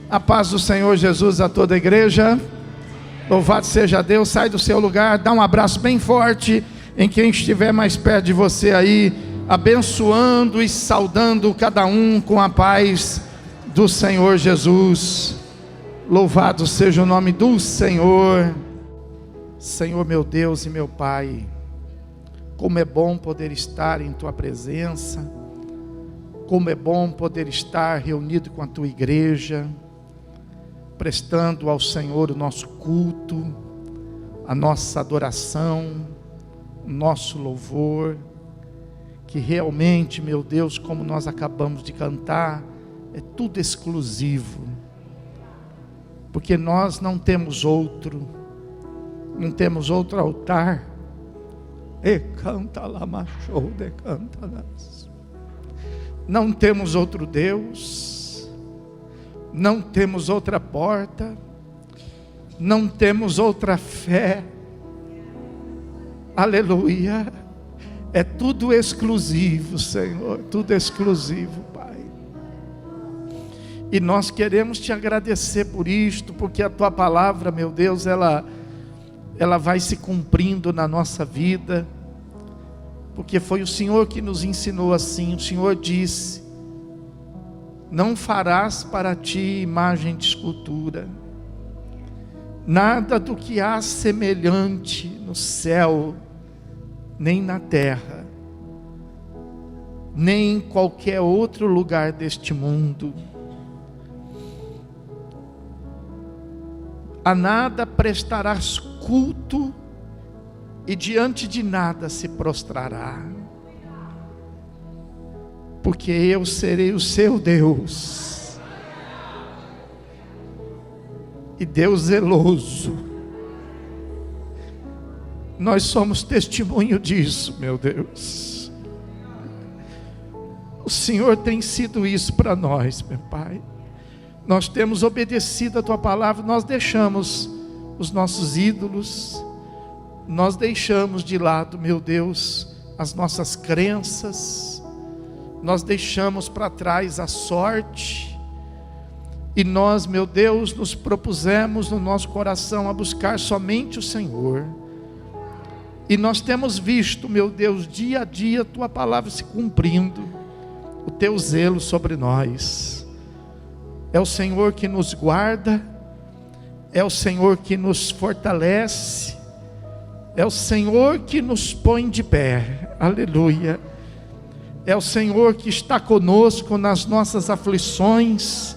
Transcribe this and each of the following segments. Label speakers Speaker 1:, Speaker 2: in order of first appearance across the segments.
Speaker 1: A paz do Senhor Jesus a toda a igreja. Louvado seja Deus. Sai do seu lugar, dá um abraço bem forte em quem estiver mais perto de você aí, abençoando e saudando cada um com a paz do Senhor Jesus. Louvado seja o nome do Senhor. Senhor meu Deus e meu Pai, como é bom poder estar em Tua presença, como é bom poder estar reunido com a Tua igreja, prestando ao Senhor o nosso culto, a nossa adoração, o nosso louvor, que realmente, meu Deus, como nós acabamos de cantar, é tudo exclusivo, porque nós não temos outro altar. E canta lá, machou de cantanas. Não temos outro Deus, não temos outra porta, não temos outra fé. Aleluia. É tudo exclusivo, Senhor, tudo exclusivo, Pai. E nós queremos te agradecer por isto, porque a Tua palavra, meu Deus, ela vai se cumprindo na nossa vida, porque foi o Senhor que nos ensinou assim. O Senhor disse: não farás para ti imagem de escultura, nada do que há semelhante no céu, nem na terra, nem em qualquer outro lugar deste mundo. A nada prestarás culto, e diante de nada se prostrará, porque eu serei o seu Deus, e Deus zeloso. Nós somos testemunho disso, meu Deus. O Senhor tem sido isso para nós, meu Pai. Nós temos obedecido a Tua palavra, nós deixamos os nossos ídolos, nós deixamos de lado, meu Deus, as nossas crenças, nós deixamos para trás a sorte, e nós, meu Deus, nos propusemos no nosso coração a buscar somente o Senhor. E nós temos visto, meu Deus, dia a dia Tua palavra se cumprindo, o Teu zelo sobre nós. É o Senhor que nos guarda, é o Senhor que nos fortalece, é o Senhor que nos põe de pé. Aleluia. É o Senhor que está conosco nas nossas aflições,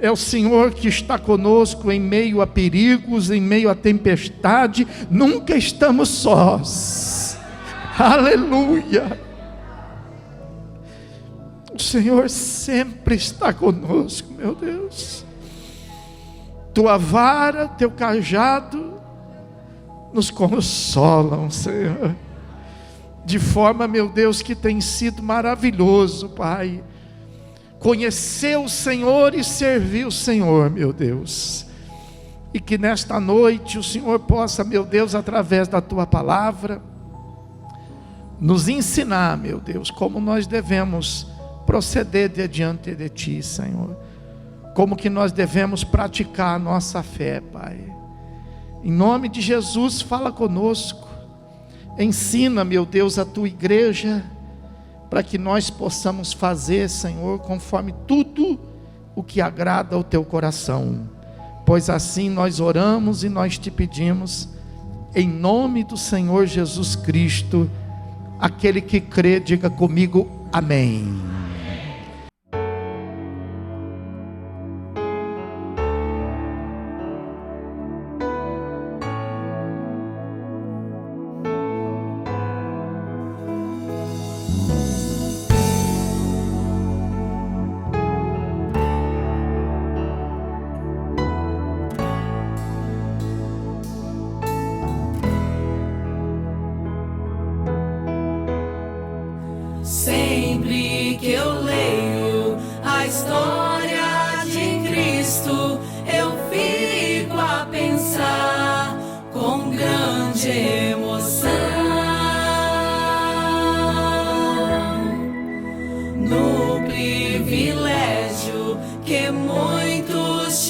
Speaker 1: é o Senhor que está conosco em meio a perigos, em meio a tempestade. Nunca estamos sós. Aleluia. O Senhor sempre está conosco, meu Deus. Tua vara, Teu cajado nos consolam, Senhor, de forma, meu Deus, que tem sido maravilhoso, Pai, conhecer o Senhor e servir o Senhor, meu Deus. E que nesta noite o Senhor possa, meu Deus, através da Tua palavra, nos ensinar, meu Deus, como nós devemos proceder diante de Ti, Senhor, como que nós devemos praticar a nossa fé, Pai. Em nome de Jesus, fala conosco, ensina, meu Deus, a Tua igreja, para que nós possamos fazer, Senhor, conforme tudo o que agrada ao Teu coração, pois assim nós oramos e nós Te pedimos, em nome do Senhor Jesus Cristo. Aquele que crê, diga comigo, amém.
Speaker 2: Sempre que eu leio a história de Cristo, eu fico a pensar com grande emoção no privilégio que muitos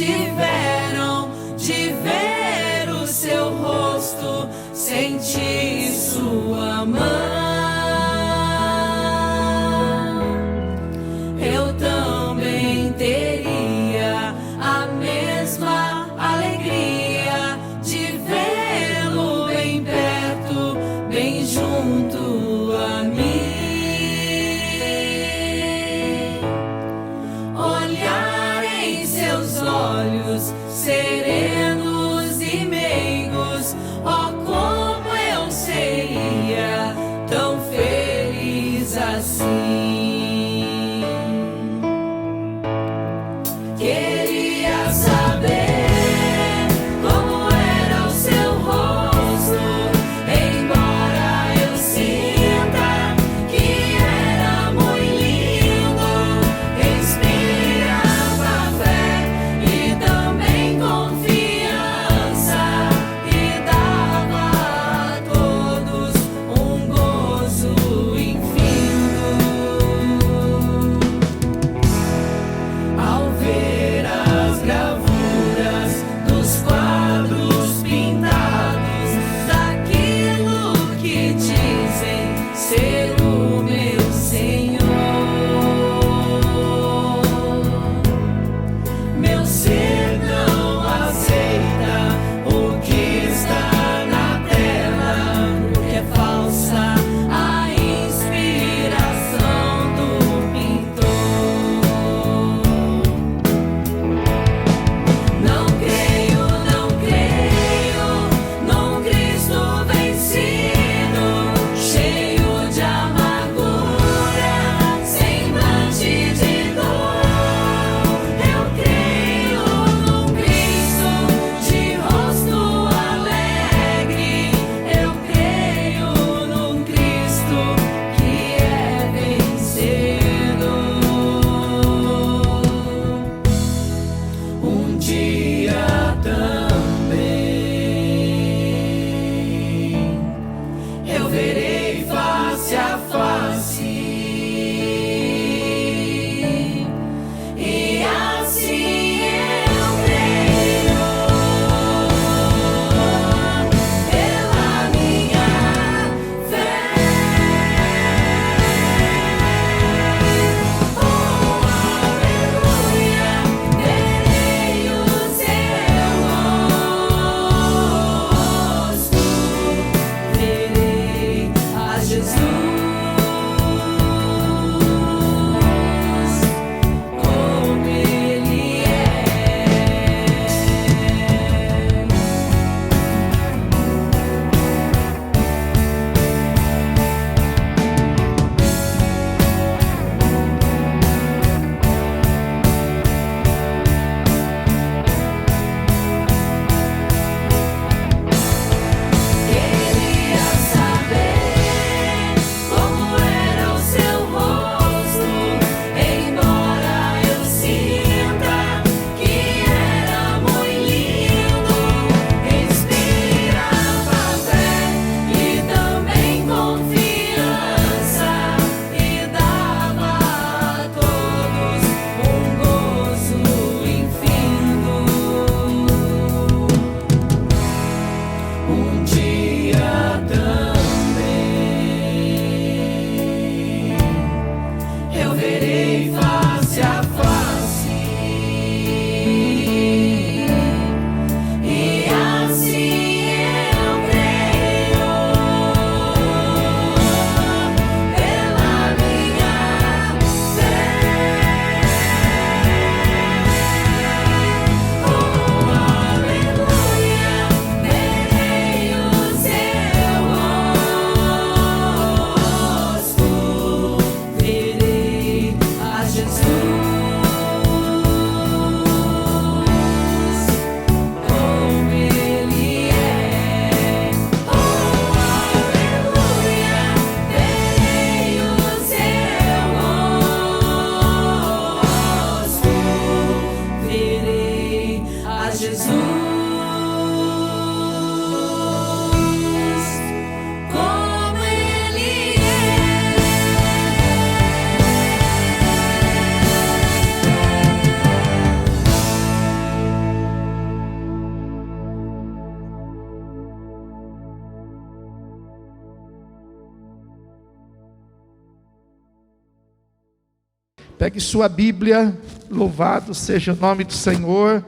Speaker 1: Pegue sua Bíblia, louvado seja o nome do Senhor.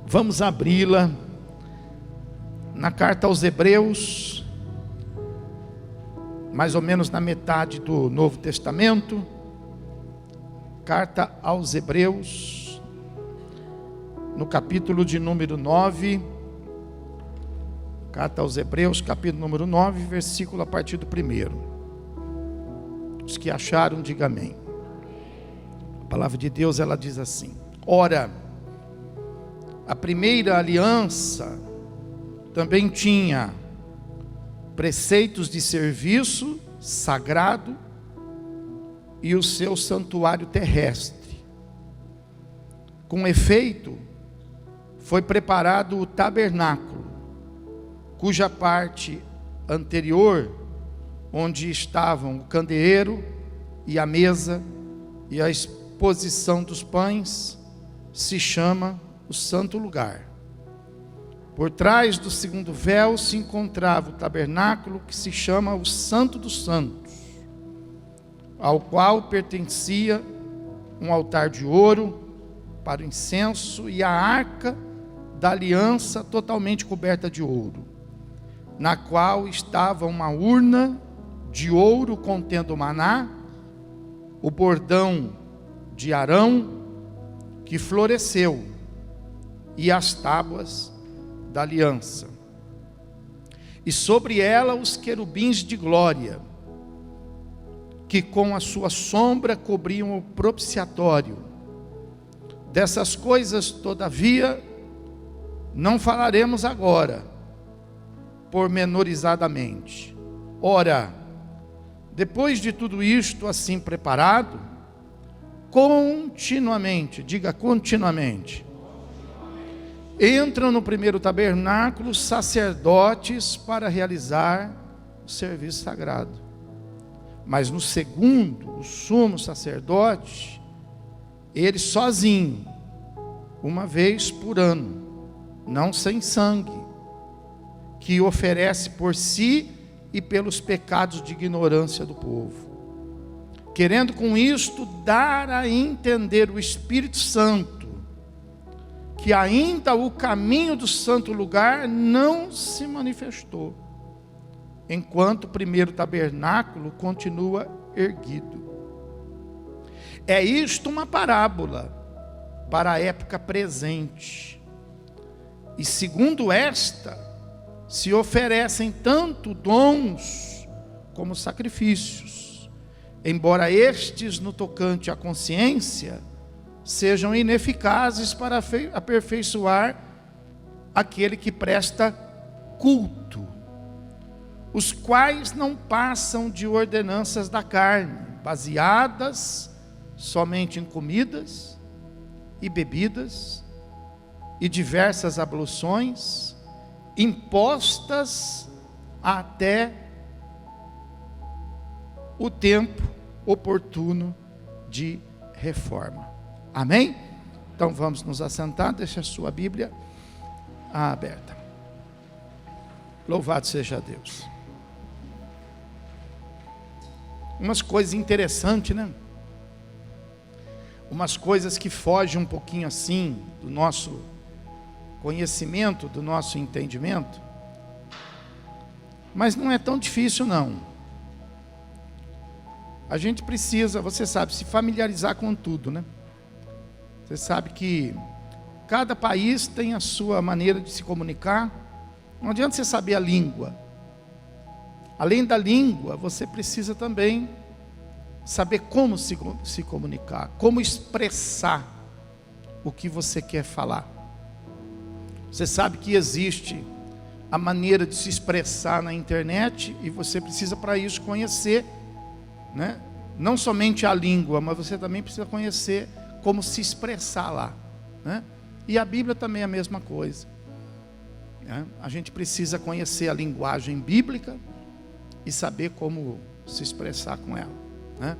Speaker 1: Vamos abri-la na carta aos Hebreus, mais ou menos na metade do Novo Testamento. Carta aos Hebreus, no capítulo de número 9. Carta aos Hebreus, capítulo número 9, versículo a partir do 1. Os que acharam, diga amém. A palavra de Deus, ela diz assim: ora, a primeira aliança também tinha preceitos de serviço sagrado e o seu santuário terrestre. Com efeito, foi preparado o tabernáculo, cuja parte anterior, onde estavam o candeeiro e a mesa e a exposição dos pães, se chama o santo lugar. Por trás do segundo véu se encontrava o tabernáculo, que se chama o Santo dos Santos, ao qual pertencia um altar de ouro para o incenso e a arca da aliança totalmente coberta de ouro, na qual estava uma urna de ouro contendo o maná, o bordão de Arão que floresceu e as tábuas da aliança, e sobre ela os querubins de glória, que com a sua sombra cobriam o propiciatório. Dessas coisas, todavia, não falaremos agora, pormenorizadamente. Ora, depois de tudo isto assim preparado, continuamente, diga continuamente, entram no primeiro tabernáculo sacerdotes para realizar o serviço sagrado. Mas no segundo, o sumo sacerdote, ele sozinho, uma vez por ano, não sem sangue, que oferece por si e pelos pecados de ignorância do povo, querendo com isto dar a entender o Espírito Santo, que ainda o caminho do santo lugar não se manifestou, enquanto o primeiro tabernáculo continua erguido. É isto uma parábola para a época presente, e segundo esta, se oferecem tanto dons como sacrifícios, embora estes, no tocante à consciência, sejam ineficazes para aperfeiçoar aquele que presta culto, os quais não passam de ordenanças da carne, baseadas somente em comidas e bebidas e diversas abluções, impostas até o tempo oportuno de reforma. Amém? Então vamos nos assentar, deixa a sua Bíblia aberta. Louvado seja Deus. Umas coisas interessantes, né? Umas coisas que fogem um pouquinho assim do nosso conhecimento, do nosso entendimento, mas não é tão difícil não. A gente precisa, você sabe, se familiarizar com tudo, né? Você sabe que cada país tem a sua maneira de se comunicar. Não adianta você saber a língua. Além da língua, você precisa também saber como se comunicar, como expressar o que você quer falar. Você sabe que existe a maneira de se expressar na internet, e você precisa para isso conhecer, né? Não somente a língua, mas você também precisa conhecer como se expressar lá, né? E a Bíblia também é a mesma coisa, né? A gente precisa conhecer a linguagem bíblica e saber como se expressar com ela, né?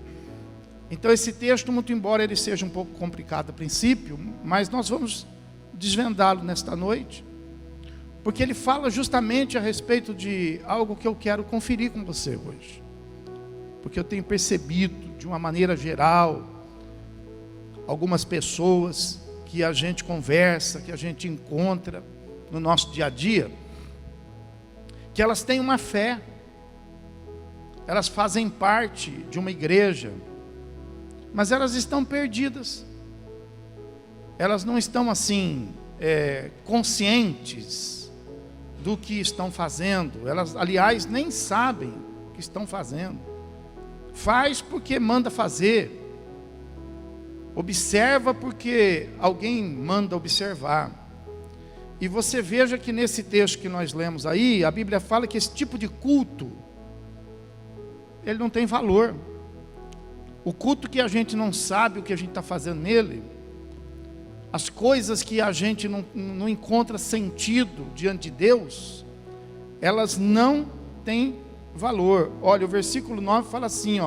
Speaker 1: Então esse texto, muito embora ele seja um pouco complicado a princípio, mas nós vamos desvendá-lo nesta noite, porque ele fala justamente a respeito de algo que eu quero conferir com você hoje. porque eu tenho percebido, de uma maneira geral, algumas pessoas que a gente conversa, que a gente encontra no nosso dia a dia, que elas têm uma fé, elas fazem parte de uma igreja, mas elas estão perdidas, elas não estão assim, conscientes do que estão fazendo, elas aliás nem sabem o que estão fazendo, faz porque manda fazer, observa porque alguém manda observar. E você veja que nesse texto que nós lemos aí, a Bíblia fala que esse tipo de culto, ele não tem valor. O culto que a gente não sabe o que a gente está fazendo nele, as coisas que a gente não encontra sentido diante de Deus, elas não têm valor. Olha, o versículo 9 fala assim,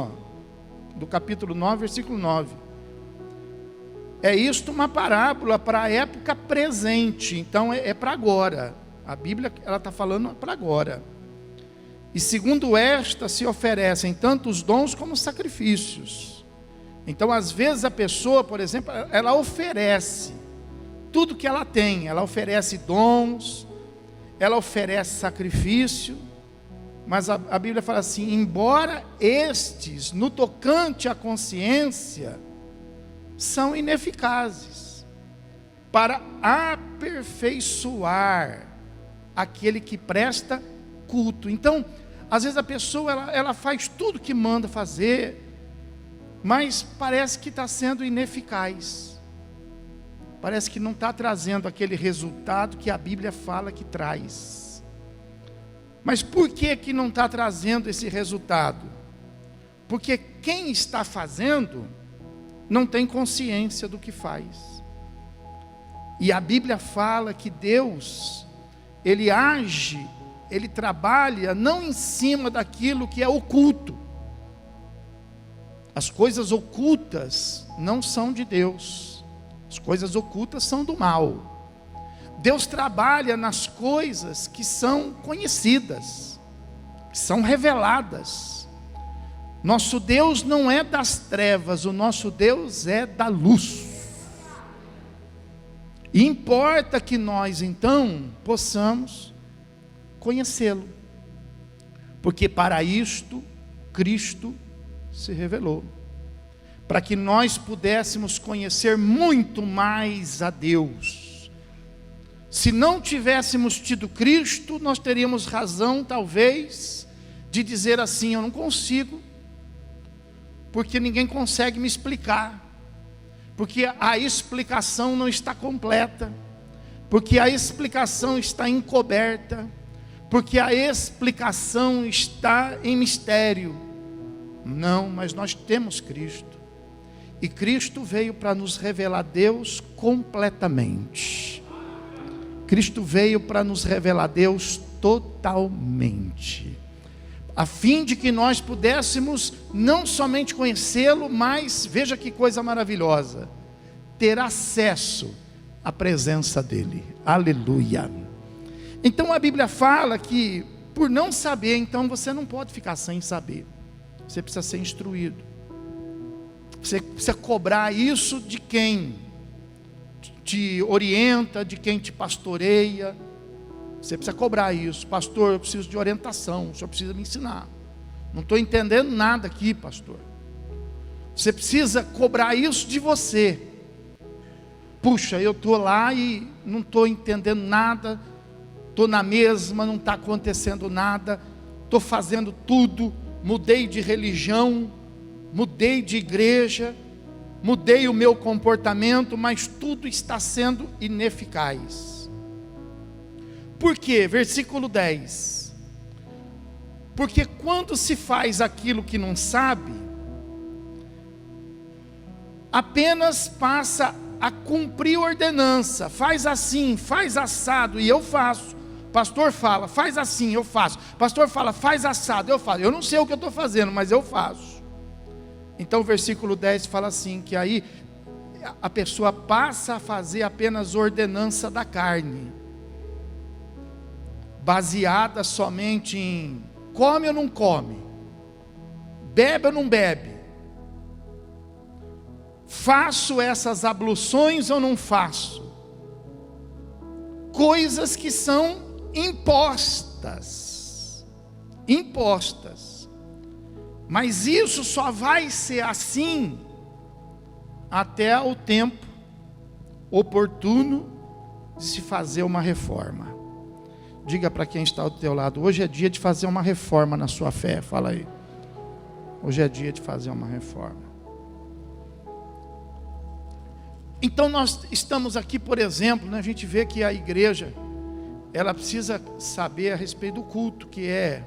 Speaker 1: do capítulo 9, versículo 9. É isto uma parábola para a época presente, então é para agora. A Bíblia ela está falando para agora. E segundo esta se oferecem tanto os dons como os sacrifícios. Então às vezes a pessoa, por exemplo, ela oferece tudo que ela tem, ela oferece dons, ela oferece sacrifício, mas a Bíblia fala assim, embora estes, no tocante à consciência, são ineficazes para aperfeiçoar aquele que presta culto. Então, às vezes a pessoa ela faz tudo que manda fazer, mas parece que está sendo ineficaz, parece que não está trazendo aquele resultado que a Bíblia fala que traz. Mas por que não está trazendo esse resultado? Porque quem está fazendo não tem consciência do que faz. E a Bíblia fala que Deus, Ele age, Ele trabalha não em cima daquilo que é oculto. As coisas ocultas não são de Deus. As coisas ocultas são do mal. Deus trabalha nas coisas que são conhecidas, que são reveladas. Nosso Deus não é das trevas, o nosso Deus é da luz. E importa que nós então possamos conhecê-lo, porque para isto Cristo se revelou, para que nós pudéssemos conhecer muito mais a Deus. Se não tivéssemos tido Cristo, nós teríamos razão talvez de dizer assim, eu não consigo, porque ninguém consegue me explicar, porque a explicação não está completa, porque a explicação está encoberta, porque a explicação está em mistério. Não, mas nós temos Cristo, e Cristo veio para nos revelar Deus completamente. Cristo veio para nos revelar Deus totalmente, a fim de que nós pudéssemos não somente conhecê-lo, mas, veja que coisa maravilhosa, ter acesso à presença dEle. Aleluia. Então a Bíblia fala que, por não saber, então você não pode ficar sem saber, você precisa ser instruído, você precisa cobrar isso de quem te orienta, de quem te pastoreia. Você precisa cobrar isso. Pastor, eu preciso de orientação, o senhor precisa me ensinar, não estou entendendo nada aqui, pastor. Você precisa cobrar isso de você. Puxa, eu estou lá e não estou entendendo nada, estou na mesma, não está acontecendo nada, estou fazendo tudo, mudei de religião, mudei de igreja, mudei o meu comportamento, mas tudo está sendo ineficaz. Por quê? Versículo 10. Porque quando se faz aquilo que não sabe, apenas passa a cumprir ordenança, faz assim, faz assado, e eu faço. Pastor fala, faz assim, eu faço. Pastor fala, faz assado, eu faço. Eu não sei o que eu estou fazendo, mas eu faço. Então o versículo 10 fala assim, que aí a pessoa passa a fazer apenas ordenança da carne, baseada somente em come ou não come, bebe ou não bebe? Faço essas abluções ou não faço? Coisas que são impostas. Mas isso só vai ser assim até o tempo oportuno de se fazer uma reforma. Diga para quem está ao teu lado: hoje é dia de fazer uma reforma na sua fé. Fala aí. Hoje é dia de fazer uma reforma. Então nós estamos aqui, por exemplo, né, a gente vê que a igreja, ela precisa saber a respeito do culto, que é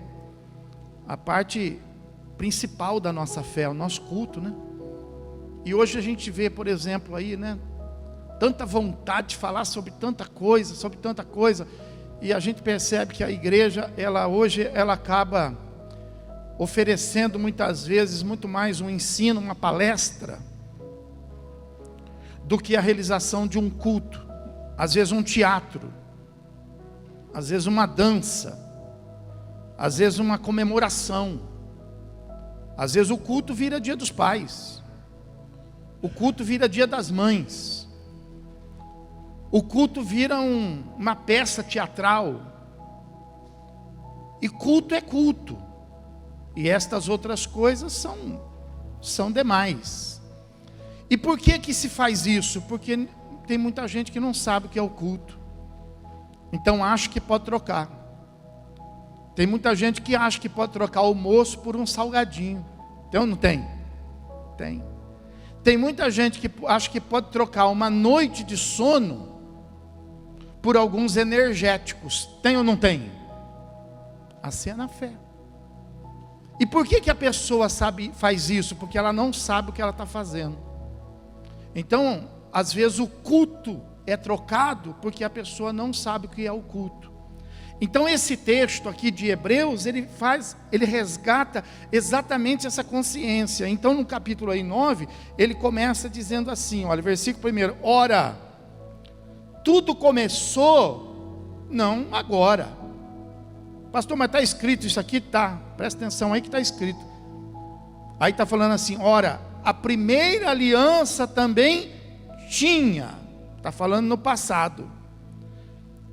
Speaker 1: a parte principal da nossa fé, o nosso culto, né? E hoje a gente vê, por exemplo, aí, né, tanta vontade de falar sobre tanta coisa, e a gente percebe que a igreja, hoje ela acaba oferecendo muitas vezes muito mais um ensino, uma palestra, do que a realização de um culto. Às vezes um teatro, às vezes uma dança, às vezes uma comemoração. Às vezes o culto vira dia dos pais, o culto vira dia das mães, o culto vira uma peça teatral. E culto é culto, e estas outras coisas são demais. E por que se faz isso? Porque tem muita gente que não sabe o que é o culto, então acha que pode trocar. Tem muita gente que acha que pode trocar o almoço por um salgadinho. Então não tem? Tem. Tem muita gente que acha que pode trocar uma noite de sono por alguns energéticos. Tem ou não tem? Assim é na fé. E por que a pessoa faz isso? Porque ela não sabe o que ela está fazendo. Então, às vezes o culto é trocado porque a pessoa não sabe o que é o culto. Então esse texto aqui de Hebreus, ele resgata exatamente essa consciência. Então no capítulo aí 9, ele começa dizendo assim, olha, versículo 1: ora, tudo começou, não agora. Pastor, mas está escrito isso aqui? Tá, presta atenção aí que está escrito. Aí está falando assim, ora, a primeira aliança também tinha. Está falando no passado.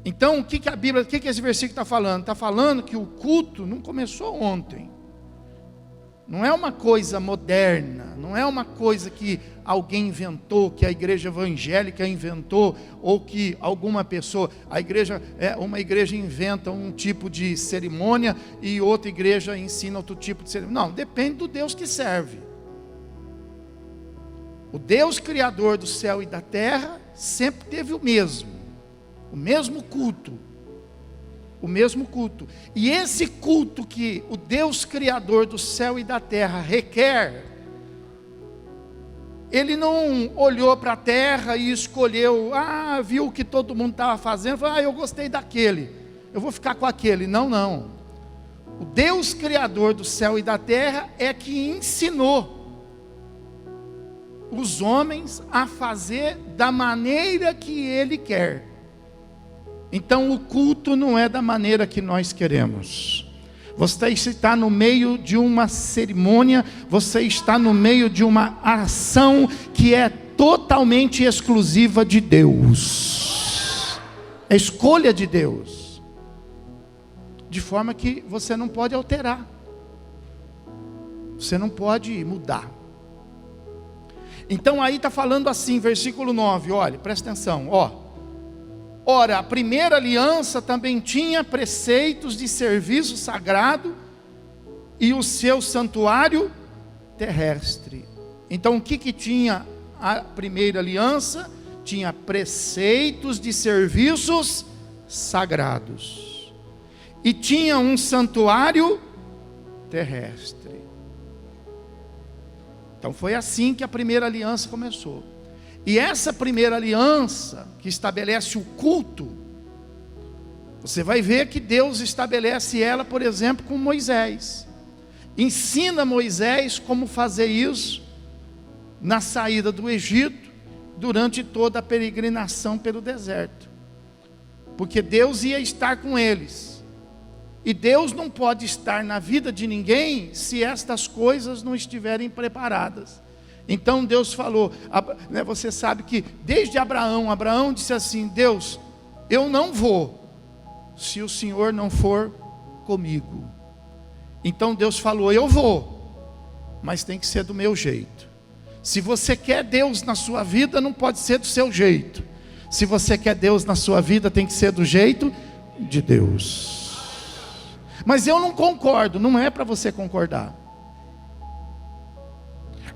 Speaker 1: Então, o que a Bíblia, o que esse versículo está falando? Está falando que o culto não começou ontem. Não é uma coisa moderna, não é uma coisa que alguém inventou, que a igreja evangélica inventou, ou que alguma pessoa, uma igreja inventa um tipo de cerimônia e outra igreja ensina outro tipo de cerimônia. Não, depende do Deus que serve. O Deus criador do céu e da terra sempre teve o mesmo culto. O mesmo culto. E esse culto que o Deus criador do céu e da terra requer, ele não olhou para a terra e escolheu, viu o que todo mundo estava fazendo, falou, eu gostei daquele, eu vou ficar com aquele. Não. O Deus criador do céu e da terra é que ensinou os homens a fazer da maneira que ele quer. Então o culto não é da maneira que nós queremos. Você está no meio de uma cerimônia, você está no meio de uma ação que é totalmente exclusiva de Deus. É escolha de Deus. De forma que você não pode alterar. Você não pode mudar. Então aí está falando assim, versículo 9, olha, presta atenção, ora, a primeira aliança também tinha preceitos de serviço sagrado e o seu santuário terrestre. Então o que tinha a primeira aliança? Tinha preceitos de serviços sagrados e tinha um santuário terrestre. Então foi assim que a primeira aliança começou. E essa primeira aliança que estabelece o culto, você vai ver que Deus estabelece ela, por exemplo, com Moisés. Ensina Moisés como fazer isso na saída do Egito, durante toda a peregrinação pelo deserto. Porque Deus ia estar com eles. E Deus não pode estar na vida de ninguém se estas coisas não estiverem preparadas. Então Deus falou, você sabe que desde Abraão disse assim: Deus, eu não vou, se o Senhor não for comigo. Então Deus falou: eu vou, mas tem que ser do meu jeito. Se você quer Deus na sua vida, não pode ser do seu jeito. Se você quer Deus na sua vida, tem que ser do jeito de Deus. Mas eu não concordo, não é para você concordar.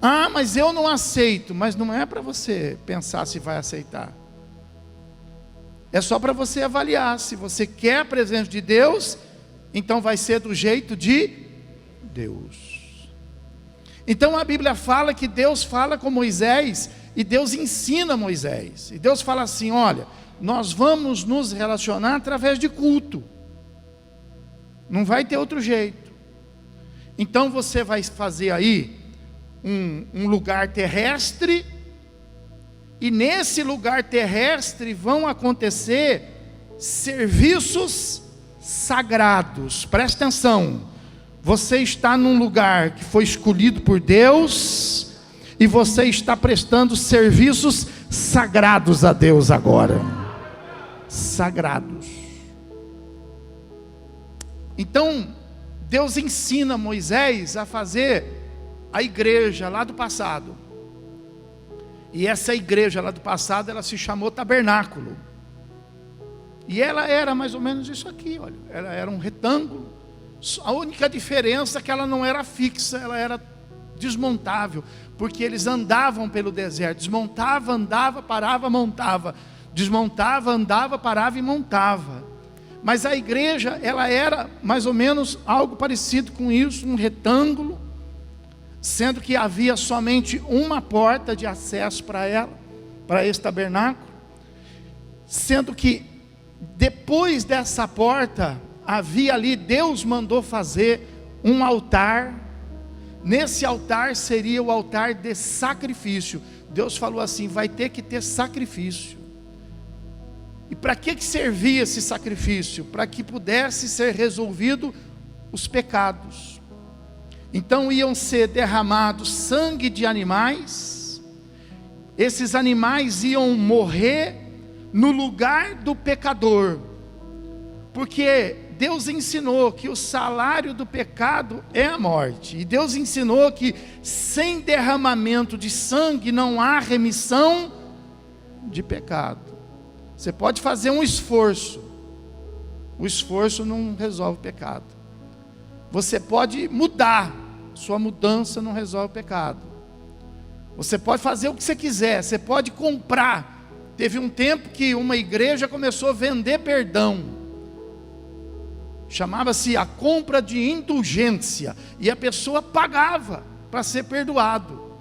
Speaker 1: Ah, mas eu não aceito, mas não é para você pensar se vai aceitar. É só para você avaliar, se você quer a presença de Deus, então vai ser do jeito de Deus. Então a Bíblia fala que Deus fala com Moisés, e Deus ensina Moisés, e Deus fala assim: olha, nós vamos nos relacionar através de culto, não vai ter outro jeito. Então você vai fazer aí um lugar terrestre, e nesse lugar terrestre vão acontecer serviços sagrados. Presta atenção, você está num lugar que foi escolhido por Deus, e você está prestando serviços sagrados a Deus agora. Sagrados. Então Deus ensina Moisés a fazer a igreja lá do passado. E essa igreja lá do passado, ela se chamou tabernáculo. E ela era mais ou menos isso aqui, olha. Ela era um retângulo. A única diferença é que ela não era fixa, ela era desmontável. Porque eles andavam pelo deserto. Desmontava, andava, parava, montava. Desmontava, andava, parava e montava. Mas a igreja, ela era mais ou menos algo parecido com isso, um retângulo, sendo que havia somente uma porta de acesso para ela, para esse tabernáculo, sendo que depois dessa porta, havia ali, Deus mandou fazer um altar. Nesse altar seria o altar de sacrifício. Deus falou assim: vai ter que ter sacrifício. E para que servia esse sacrifício? Para que pudesse ser resolvido os pecados. Então iam ser derramados sangue de animais. Esses animais iam morrer no lugar do pecador, porque Deus ensinou que o salário do pecado é a morte. E Deus ensinou que sem derramamento de sangue não há remissão de pecado. Você pode fazer um esforço, o esforço não resolve o pecado. Você pode mudar, sua mudança não resolve o pecado. Você pode fazer o que você quiser, você pode comprar. Teve um tempo que uma igreja começou a vender perdão. Chamava-se a compra de indulgência. E a pessoa pagava para ser perdoado.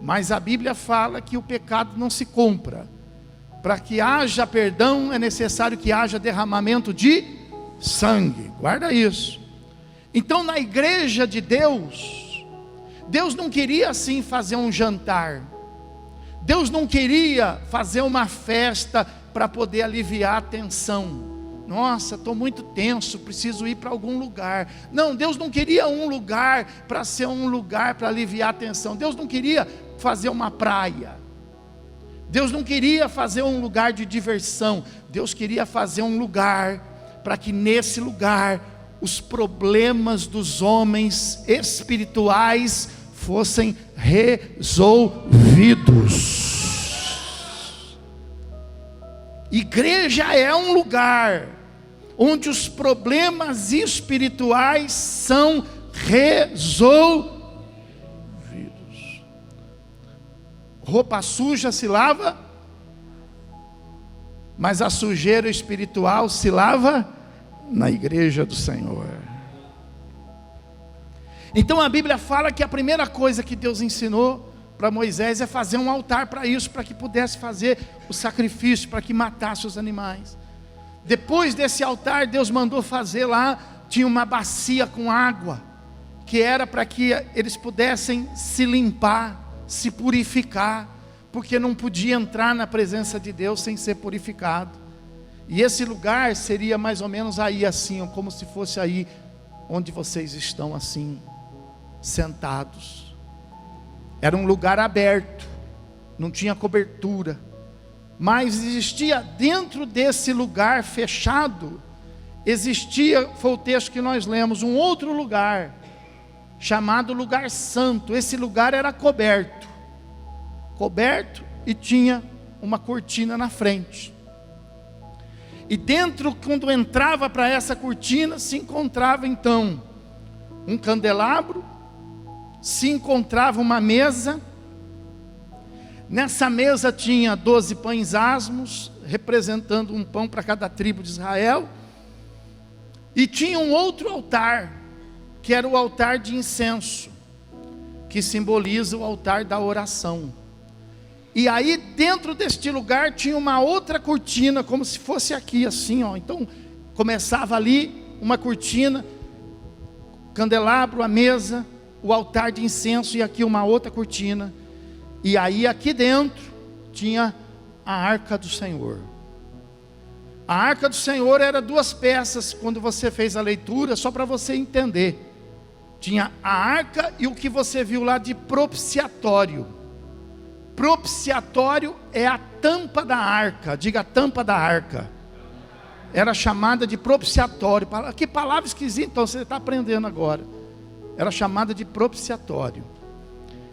Speaker 1: Mas a Bíblia fala que o pecado não se compra. Para que haja perdão é necessário que haja derramamento de sangue. Guarda isso. Então na igreja de Deus, Deus não queria assim fazer um jantar. Deus não queria fazer uma festa para poder aliviar a tensão. Nossa, estou muito tenso, preciso ir para algum lugar. Não, Deus não queria um lugar para ser um lugar para aliviar a tensão. Deus não queria fazer uma praia. Deus não queria fazer um lugar de diversão. Deus queria fazer um lugar para que nesse lugar os problemas dos homens espirituais fossem resolvidos. Igreja é um lugar onde os problemas espirituais são resolvidos. Roupa suja se lava, mas a sujeira espiritual se lava na igreja do Senhor. Então a Bíblia fala que a primeira coisa que Deus ensinou para Moisés é fazer um altar para isso, para que pudesse fazer o sacrifício, para que matasse os animais. Depois desse altar, Deus mandou fazer lá, tinha uma bacia com água, que era para que eles pudessem se limpar, se purificar, porque não podia entrar na presença de Deus sem ser purificado. E esse lugar seria mais ou menos aí assim, como se fosse aí onde vocês estão assim, sentados. Era um lugar aberto, não tinha cobertura, mas existia dentro desse lugar fechado, existia, foi o texto que nós lemos, um outro lugar, chamado lugar santo. Esse lugar era coberto e tinha uma cortina na frente. E dentro, quando entrava para essa cortina, se encontrava então um candelabro, se encontrava uma mesa. Nessa mesa tinha 12 pães asmos, representando um pão para cada tribo de Israel. E tinha um outro altar, que era o altar de incenso, que simboliza o altar da oração. E aí dentro deste lugar tinha uma outra cortina, como se fosse aqui assim, ó. Então começava ali uma cortina, candelabro, a mesa, o altar de incenso, e aqui uma outra cortina. E aí aqui dentro tinha a arca do Senhor. A arca do Senhor era 2 peças, quando você fez a leitura, só para você entender. Tinha a arca e o que você viu lá de propiciatório. Propiciatório é a tampa da arca, diga a tampa da arca. Era chamada de propiciatório. Que palavra esquisita, então você está aprendendo agora. Era chamada de propiciatório.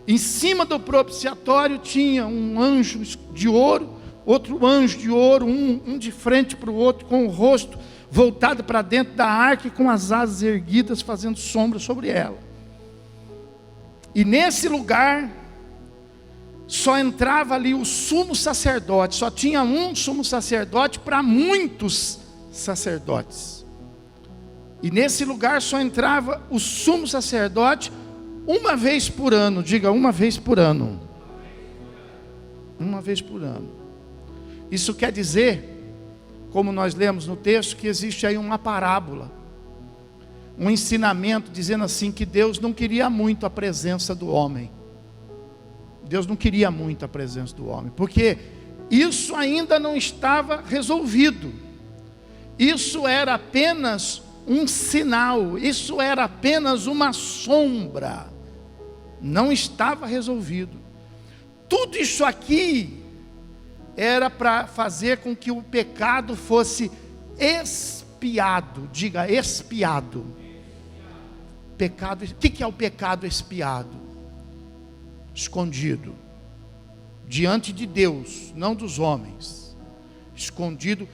Speaker 1: Em cima do propiciatório tinha um anjo de ouro, outro anjo de ouro, um de frente para o outro, com o rosto voltado para dentro da arca e com as asas erguidas, fazendo sombra sobre ela. E nesse lugar só entrava ali o sumo sacerdote, só tinha um sumo sacerdote para muitos sacerdotes. E nesse lugar só entrava o sumo sacerdote uma vez por ano, diga uma vez por ano. Uma vez por ano. Isso quer dizer, como nós lemos no texto, que existe aí uma parábola, um ensinamento dizendo assim que Deus não queria muito a presença do homem. Deus não queria muito a presença do homem, porque isso ainda não estava resolvido. Isso era apenas um sinal, isso era apenas uma sombra. Não estava resolvido. Tudo isso aqui era para fazer com que o pecado fosse expiado. Diga, expiado. Pecado, o que é o pecado expiado? Escondido diante de Deus, não dos homens. Escondido.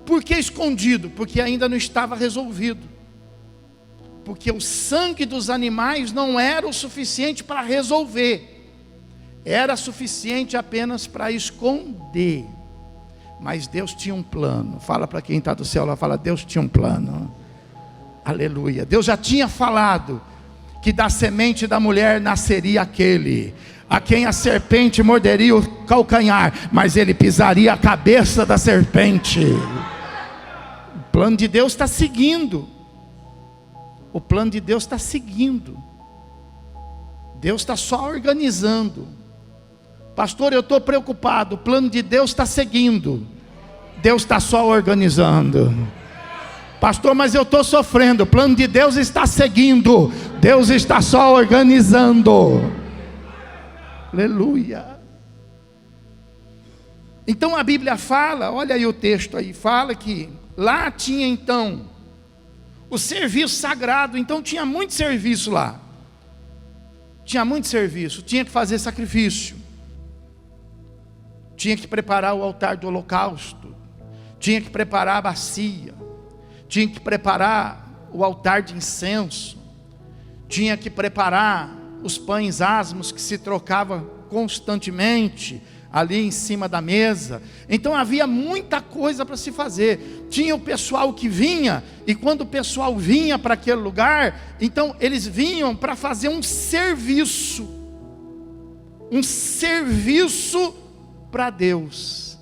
Speaker 1: Por que escondido? Porque ainda não estava resolvido. Porque o sangue dos animais não era o suficiente para resolver. Era suficiente apenas para esconder. Mas Deus tinha um plano. Fala para quem está do céu lá, fala, Deus tinha um plano. Aleluia. Deus já tinha falado que da semente da mulher nasceria aquele a quem a serpente morderia o calcanhar, mas ele pisaria a cabeça da serpente. O plano de Deus está seguindo. O plano de Deus está seguindo. Deus está só organizando. Pastor, eu estou preocupado. O plano de Deus está seguindo. Deus está só organizando. Pastor, mas eu estou sofrendo. O plano de Deus está seguindo. Deus está só organizando. Aleluia. Então a Bíblia fala, olha aí o texto aí, fala que lá tinha então o serviço sagrado. Então tinha muito serviço lá. Tinha muito serviço. Tinha que fazer sacrifício. Tinha que preparar o altar do holocausto. Tinha que preparar a bacia. Tinha que preparar o altar de incenso. Tinha que preparar os pães asmos que se trocavam constantemente ali em cima da mesa. Então havia muita coisa para se fazer. Tinha o pessoal que vinha, e quando o pessoal vinha para aquele lugar, então eles vinham para fazer um serviço para Deus.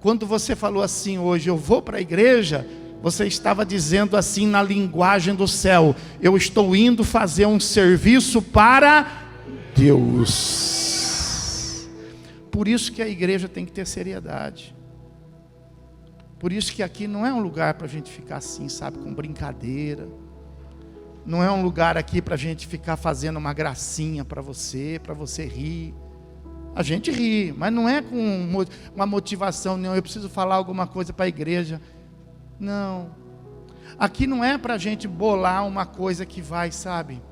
Speaker 1: Quando você falou assim hoje, eu vou para a igreja, você estava dizendo assim na linguagem do céu, eu estou indo fazer um serviço para Deus. Por isso que a igreja tem que ter seriedade. Por isso que aqui não é um lugar para a gente ficar assim, sabe, com brincadeira. Não é um lugar aqui para a gente ficar fazendo uma gracinha para você rir. A gente ri, mas não é com uma motivação, não, eu preciso falar alguma coisa para a igreja. Não. Aqui não é para a gente bolar uma coisa que vai, sabe,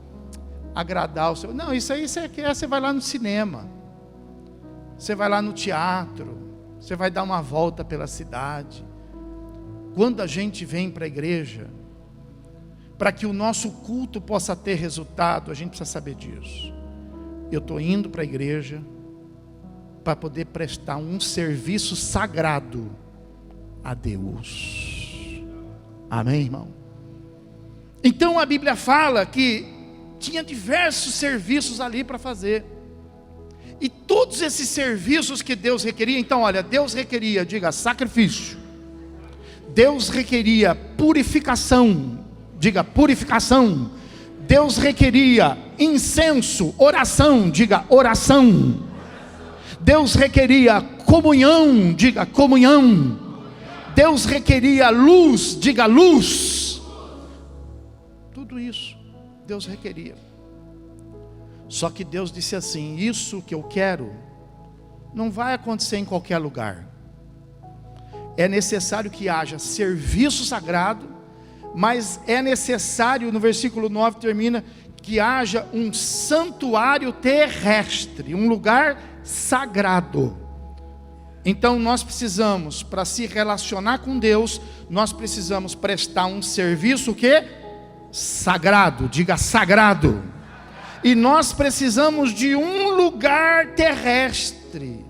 Speaker 1: agradar o seu... Não, isso aí você vai lá no cinema. Você vai lá no teatro. Você vai dar uma volta pela cidade. Quando a gente vem para a igreja, para que o nosso culto possa ter resultado, a gente precisa saber disso. Eu estou indo para a igreja para poder prestar um serviço sagrado a Deus. Amém, irmão? Então a Bíblia fala que tinha diversos serviços ali para fazer. E todos esses serviços que Deus requeria, então olha, Deus requeria, diga, sacrifício. Deus requeria purificação, diga, purificação. Deus requeria incenso, oração, diga, oração. Deus requeria comunhão, diga, comunhão. Deus requeria luz, diga, luz. Tudo isso Deus requeria. Só que Deus disse assim: isso que eu quero não vai acontecer em qualquer lugar. É necessário que haja serviço sagrado, mas é necessário, no versículo 9 termina, que haja um santuário terrestre, um lugar sagrado. Então nós precisamos, para se relacionar com Deus, nós precisamos prestar um serviço que? Sagrado, diga sagrado. E nós precisamos de um lugar terrestre,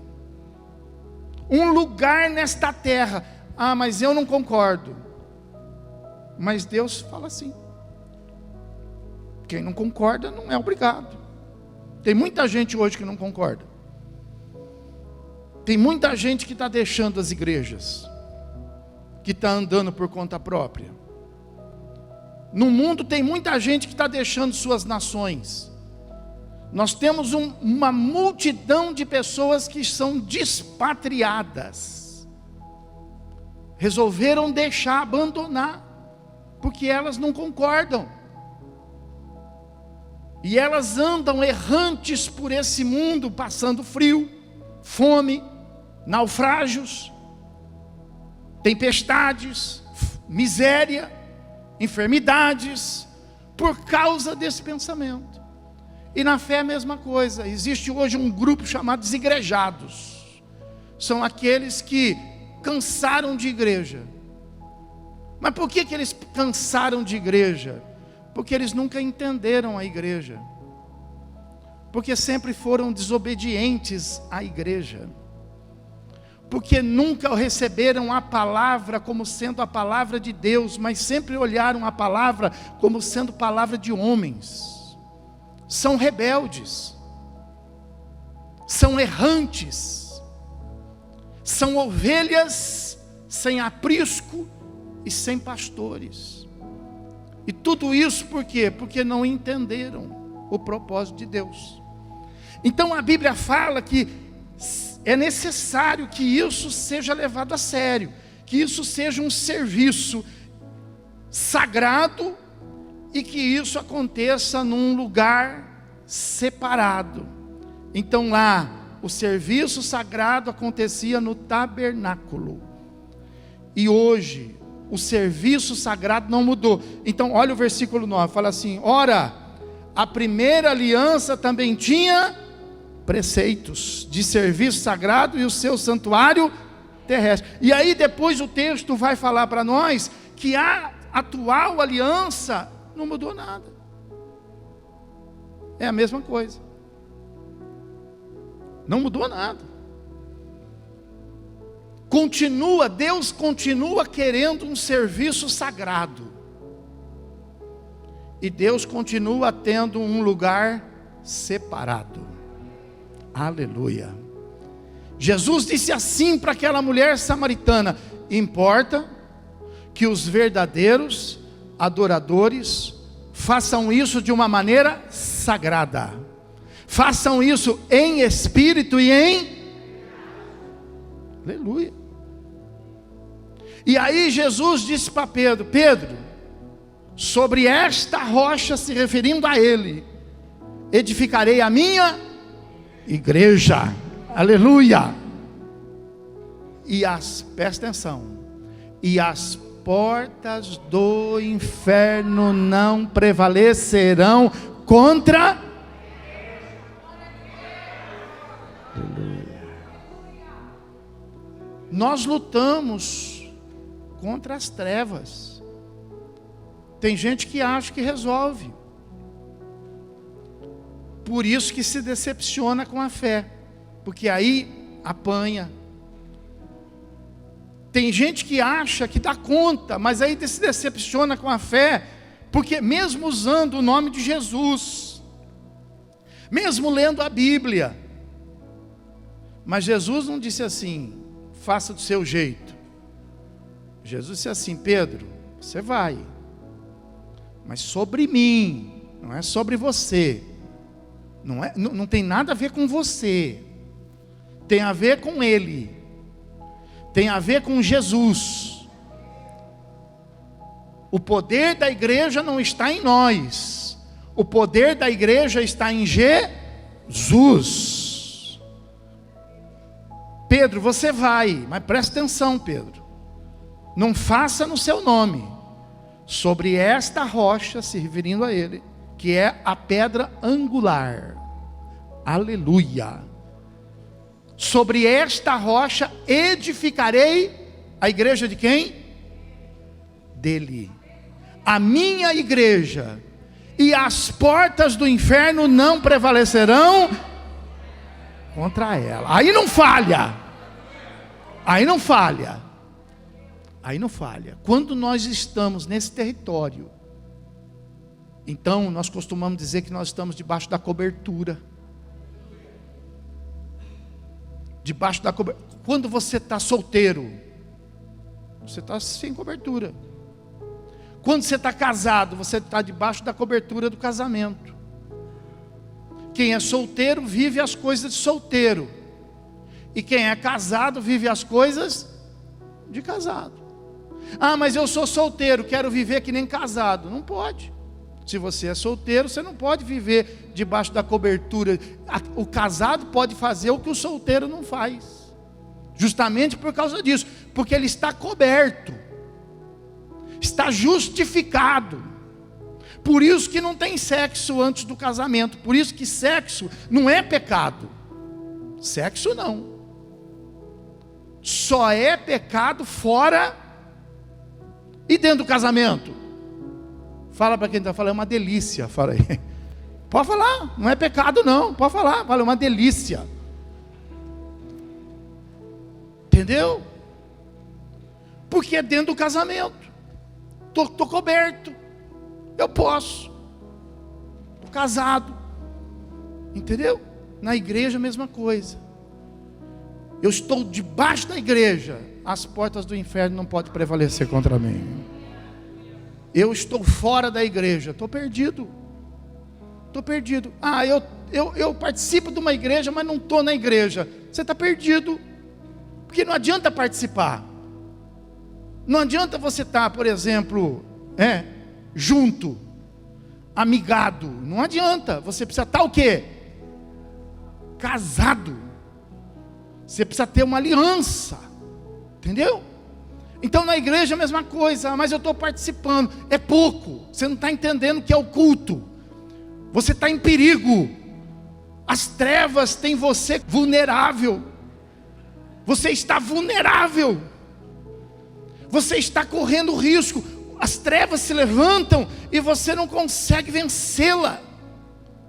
Speaker 1: um lugar nesta terra. Ah, mas eu não concordo. Mas Deus fala assim: quem não concorda não é obrigado. Tem muita gente hoje que não concorda. Tem muita gente que está deixando as igrejas, que está andando por conta própria. No mundo tem muita gente que está deixando suas nações. Nós temos uma multidão de pessoas que são despatriadas. Resolveram deixar, abandonar, porque elas não concordam. E elas andam errantes por esse mundo, passando frio, fome, naufrágios, tempestades, miséria, enfermidades, por causa desse pensamento. E na fé é a mesma coisa. Existe hoje um grupo chamado desigrejados. São aqueles que cansaram de igreja. Mas por que eles cansaram de igreja? Porque eles nunca entenderam a igreja. Porque sempre foram desobedientes à igreja. Porque nunca receberam a palavra como sendo a palavra de Deus, mas sempre olharam a palavra como sendo palavra de homens. São rebeldes, são errantes, são ovelhas sem aprisco e sem pastores. E tudo isso por quê? Porque não entenderam o propósito de Deus. Então a Bíblia fala que é necessário que isso seja levado a sério, que isso seja um serviço sagrado, e que isso aconteça num lugar separado. Então lá, o serviço sagrado acontecia no tabernáculo. E hoje, o serviço sagrado não mudou. Então olha o versículo 9, fala assim: ora, a primeira aliança também tinha preceitos de serviço sagrado e o seu santuário terrestre. E aí depois o texto vai falar para nós que a atual aliança não mudou nada. É a mesma coisa. Não mudou nada. Deus continua querendo um serviço sagrado. E Deus continua tendo um lugar separado. Aleluia. Jesus disse assim para aquela mulher samaritana: importa que os verdadeiros adoradores façam isso de uma maneira sagrada. Façam isso em espírito e em... Aleluia. E aí Jesus disse para Pedro: Pedro, sobre esta rocha, se referindo a ele, edificarei a minha igreja. Aleluia. Presta atenção, e as portas do inferno não prevalecerão contra. Aleluia. Nós lutamos contra as trevas. Tem gente que acha que resolve, por isso que se decepciona com a fé, porque aí apanha. Tem gente que acha que dá conta, mas aí se decepciona com a fé, porque mesmo usando o nome de Jesus, mesmo lendo a Bíblia, mas Jesus não disse assim: faça do seu jeito. Jesus disse assim: Pedro, você vai, mas sobre mim, não é sobre você. Não tem nada a ver com você, tem a ver com Ele, tem a ver com Jesus. O poder da igreja não está em nós, o poder da igreja está em Jesus. Pedro, você vai, mas presta atenção, Pedro, não faça no seu nome, sobre esta rocha, se referindo a ele, que é a pedra angular. Aleluia. Sobre esta rocha edificarei a igreja de quem? Dele. A minha igreja. E as portas do inferno não prevalecerão contra ela. Aí não falha. Aí não falha. Aí não falha. Quando nós estamos nesse território, então nós costumamos dizer que nós estamos debaixo da cobertura. Debaixo da cobertura. Quando você está solteiro, você está sem cobertura. Quando você está casado, você está debaixo da cobertura do casamento. Quem é solteiro vive as coisas de solteiro, e quem é casado vive as coisas de casado. Ah, mas eu sou solteiro, quero viver que nem casado. Não pode. Se você é solteiro, você não pode viver debaixo da cobertura. O casado pode fazer o que o solteiro não faz, justamente por causa disso, porque ele está coberto, está justificado. Por isso que não tem sexo antes do casamento. Por isso que sexo não é pecado. Sexo não. Só é pecado fora e dentro do casamento. Fala para quem está falando, é uma delícia. Fala aí. Pode falar, não é pecado não. Pode falar, fala, é uma delícia. Entendeu? Porque é dentro do casamento. Estou coberto. Eu posso. Estou casado. Entendeu? Na igreja a mesma coisa. Eu estou debaixo da igreja. As portas do inferno não podem prevalecer contra mim. Eu estou fora da igreja, estou perdido. Estou perdido. Ah, eu participo de uma igreja, mas não estou na igreja. Você está perdido. Porque não adianta participar. Não adianta você estar, por exemplo, junto, amigado. Não adianta. Você precisa estar o quê? Casado. Você precisa ter uma aliança. Entendeu? Então na igreja a mesma coisa. Mas eu estou participando. É pouco. Você não está entendendo o que é o culto. Você está em perigo. As trevas têm você vulnerável. Você está vulnerável. Você está correndo risco. As trevas se levantam e você não consegue vencê-la.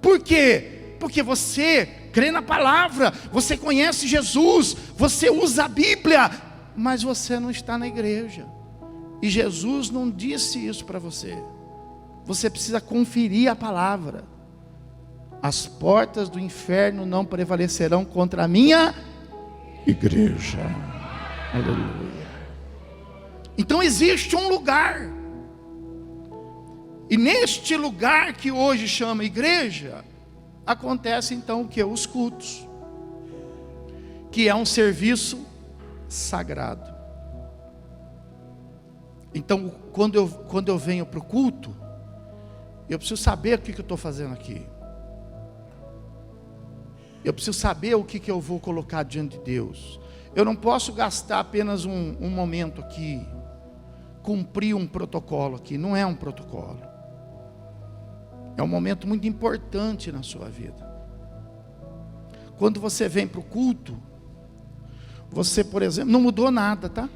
Speaker 1: Por quê? Porque você crê na palavra, você conhece Jesus, você usa a Bíblia, mas você não está na igreja. E Jesus não disse isso para você. Você precisa conferir a palavra. As portas do inferno não prevalecerão contra a minha igreja. Aleluia. Então existe um lugar. E neste lugar que hoje chama igreja, acontece então o que? Os cultos, que é um serviço sagrado. Então, quando eu venho para o culto, eu preciso saber o que eu estou fazendo aqui. Eu preciso saber o que eu vou colocar diante de Deus. Eu não posso gastar apenas um momento aqui, cumprir um protocolo aqui. Não é um protocolo. É um momento muito importante na sua vida. Quando você vem para o culto, você, por exemplo, não mudou nada, tá?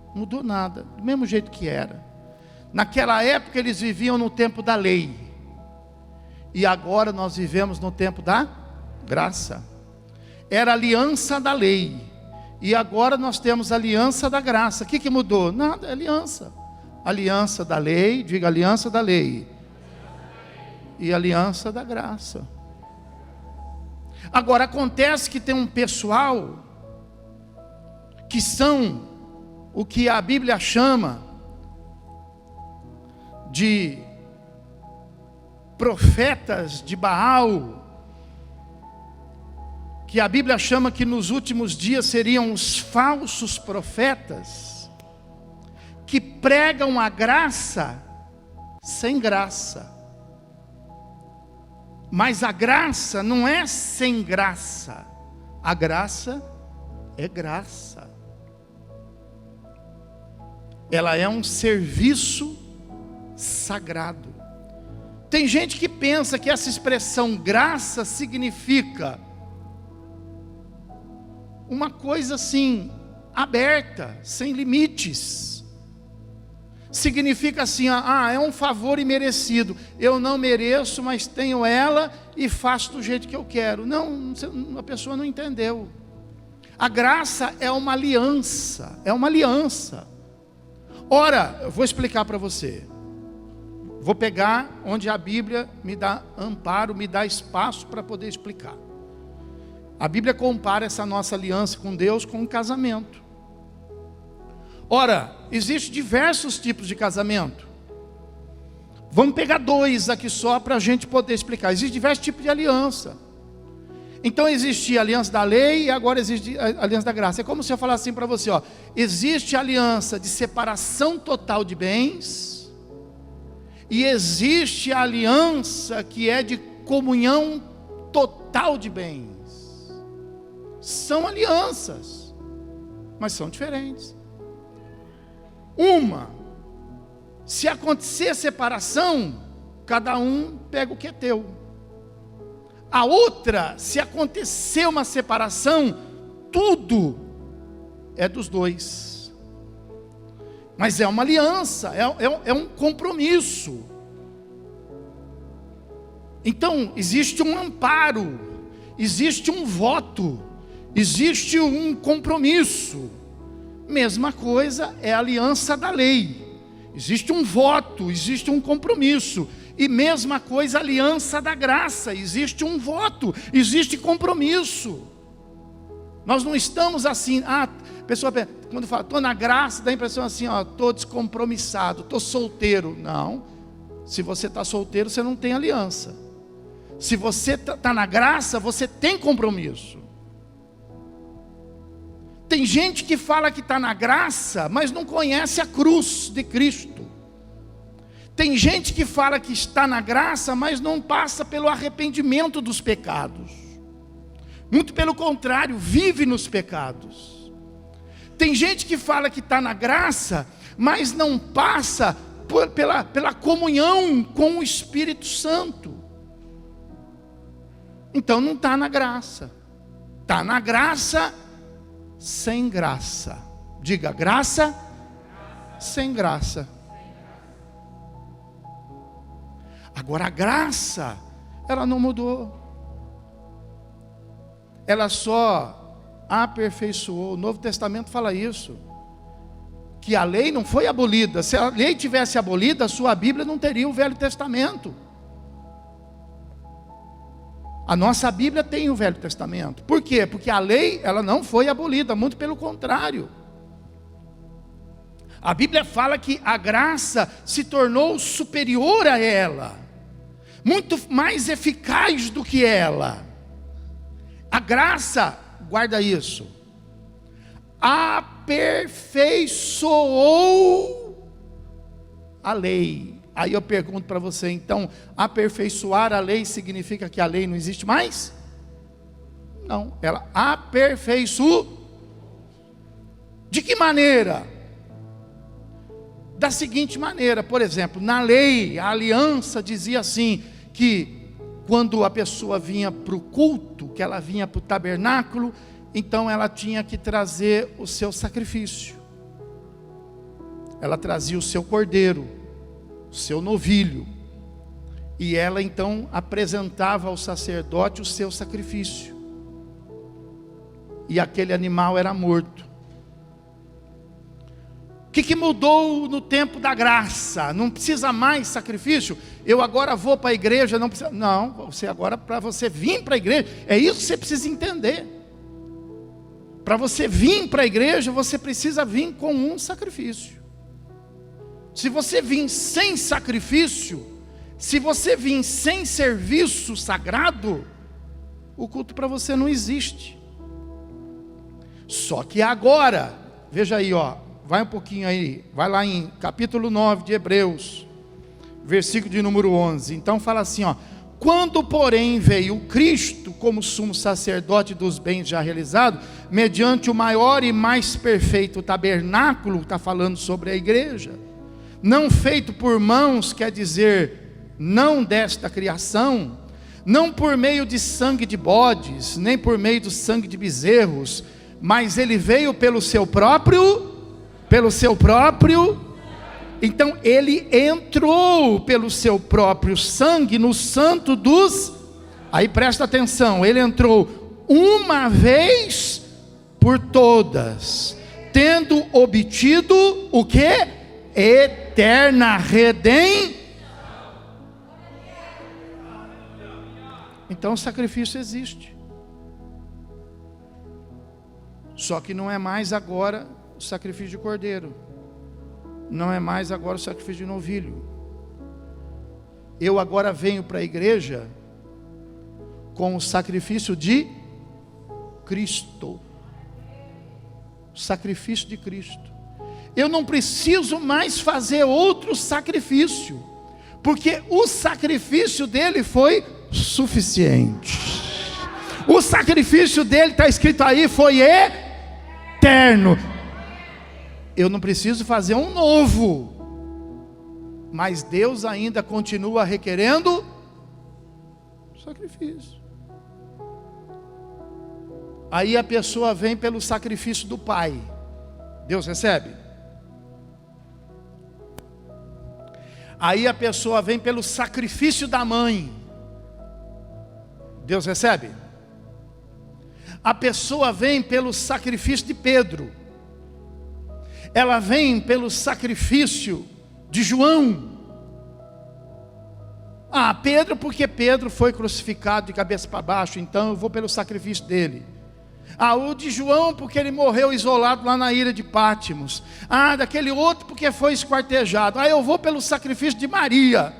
Speaker 1: Não mudou nada, do mesmo jeito que era. Naquela época eles viviam no tempo da lei. E agora nós vivemos no tempo da graça. Era a aliança da lei. E agora nós temos a aliança da graça. O que mudou? Nada, é aliança. Aliança da lei, diga aliança da lei. E aliança da graça. Agora acontece que tem um pessoal que são o que a Bíblia chama de profetas de Baal, que a Bíblia chama que nos últimos dias seriam os falsos profetas, que pregam a graça sem graça. Mas a graça não é sem graça, a graça é graça. Ela é um serviço sagrado. Tem gente que pensa que essa expressão graça significa uma coisa assim, aberta, sem limites. Significa assim, é um favor imerecido. Eu não mereço, mas tenho ela e faço do jeito que eu quero. Não, a pessoa não entendeu. A graça é uma aliança, é uma aliança. Ora, eu vou explicar para você. Vou pegar onde a Bíblia me dá amparo, me dá espaço para poder explicar. A Bíblia compara essa nossa aliança com Deus com um casamento. Ora, existem diversos tipos de casamento. Vamos pegar 2 aqui só para a gente poder explicar. Existem diversos tipos de aliança. Então existia a aliança da lei e agora existe a aliança da graça. É como se eu falasse assim para você, existe a aliança de separação total de bens e existe a aliança que é de comunhão total de bens. São alianças, mas são diferentes. Uma, se acontecer a separação, cada um pega o que é teu. A outra, se acontecer uma separação, tudo é dos dois. Mas é uma aliança, é um compromisso. Então, existe um amparo, existe um voto, existe um compromisso. Mesma coisa é a aliança da lei. Existe um voto, existe um compromisso. E mesma coisa a aliança da graça. Existe um voto, existe compromisso. Nós não estamos assim, a pessoa quando fala, estou na graça, dá a impressão assim, estou descompromissado, estou solteiro. Não, se você está solteiro, você não tem aliança. Se você está na graça, você tem compromisso. Tem gente que fala que está na graça, mas não conhece a cruz de Cristo. Tem gente que fala que está na graça, mas não passa pelo arrependimento dos pecados. Muito pelo contrário, vive nos pecados. Tem gente que fala que está na graça, mas não passa pela comunhão com o Espírito Santo. Então não está na graça. Está na graça sem graça. Diga, graça sem graça. Agora a graça, ela não mudou. Ela só aperfeiçoou. O Novo Testamento fala isso. Que a lei não foi abolida. Se a lei tivesse abolida, a sua Bíblia não teria o Velho Testamento. A nossa Bíblia tem o Velho Testamento. Por quê? Porque a lei, ela não foi abolida, muito pelo contrário. A Bíblia fala que a graça se tornou superior a ela, muito mais eficaz do que ela. A graça, guarda isso, aperfeiçoou a lei. Aí eu pergunto para você, então, aperfeiçoar a lei significa que a lei não existe mais? Não, ela aperfeiçoou. De que maneira? Da seguinte maneira, por exemplo, na lei, a aliança dizia assim, que quando a pessoa vinha para o culto, que ela vinha para o tabernáculo, então ela tinha que trazer o seu sacrifício. Ela trazia o seu cordeiro, o seu novilho, e ela então apresentava ao sacerdote o seu sacrifício, e aquele animal era morto. O que mudou no tempo da graça? Não precisa mais sacrifício? Eu agora vou para a igreja, não precisa. Não, você agora, para você vir para a igreja, é isso que você precisa entender. Para você vir para a igreja, você precisa vir com um sacrifício. Se você vir sem sacrifício, se você vir sem serviço sagrado, o culto para você não existe. Só que agora, veja aí, vai um pouquinho aí, vai lá em capítulo 9 de Hebreus, versículo de número 11. Então fala assim, quando porém veio Cristo como sumo sacerdote dos bens já realizados, mediante o maior e mais perfeito tabernáculo, está falando sobre a igreja, não feito por mãos, quer dizer, não desta criação, não por meio de sangue de bodes, nem por meio do sangue de bezerros, mas ele veio pelo seu próprio, então ele entrou pelo seu próprio sangue no santo dos, aí presta atenção, ele entrou uma vez por todas, tendo obtido o que? Eterna redenção. Então o sacrifício existe, só que não é mais agora o sacrifício de cordeiro, não é mais agora o sacrifício de novilho. Eu agora venho para a igreja com o sacrifício de Cristo, o sacrifício de Cristo. Eu não preciso mais fazer outro sacrifício, porque o sacrifício dele foi suficiente. O sacrifício dele, está escrito aí, foi eterno. Eu não preciso fazer um novo, mas Deus ainda continua requerendo sacrifício. Aí a pessoa vem pelo sacrifício do pai, Deus recebe. Aí a pessoa vem pelo sacrifício da mãe, Deus recebe. A pessoa vem pelo sacrifício de Pedro, ela vem pelo sacrifício de João. Pedro, porque Pedro foi crucificado de cabeça para baixo, então eu vou pelo sacrifício dele. O de João, porque ele morreu isolado lá na ilha de Pátimos. Daquele outro, porque foi esquartejado. Eu vou pelo sacrifício de Maria,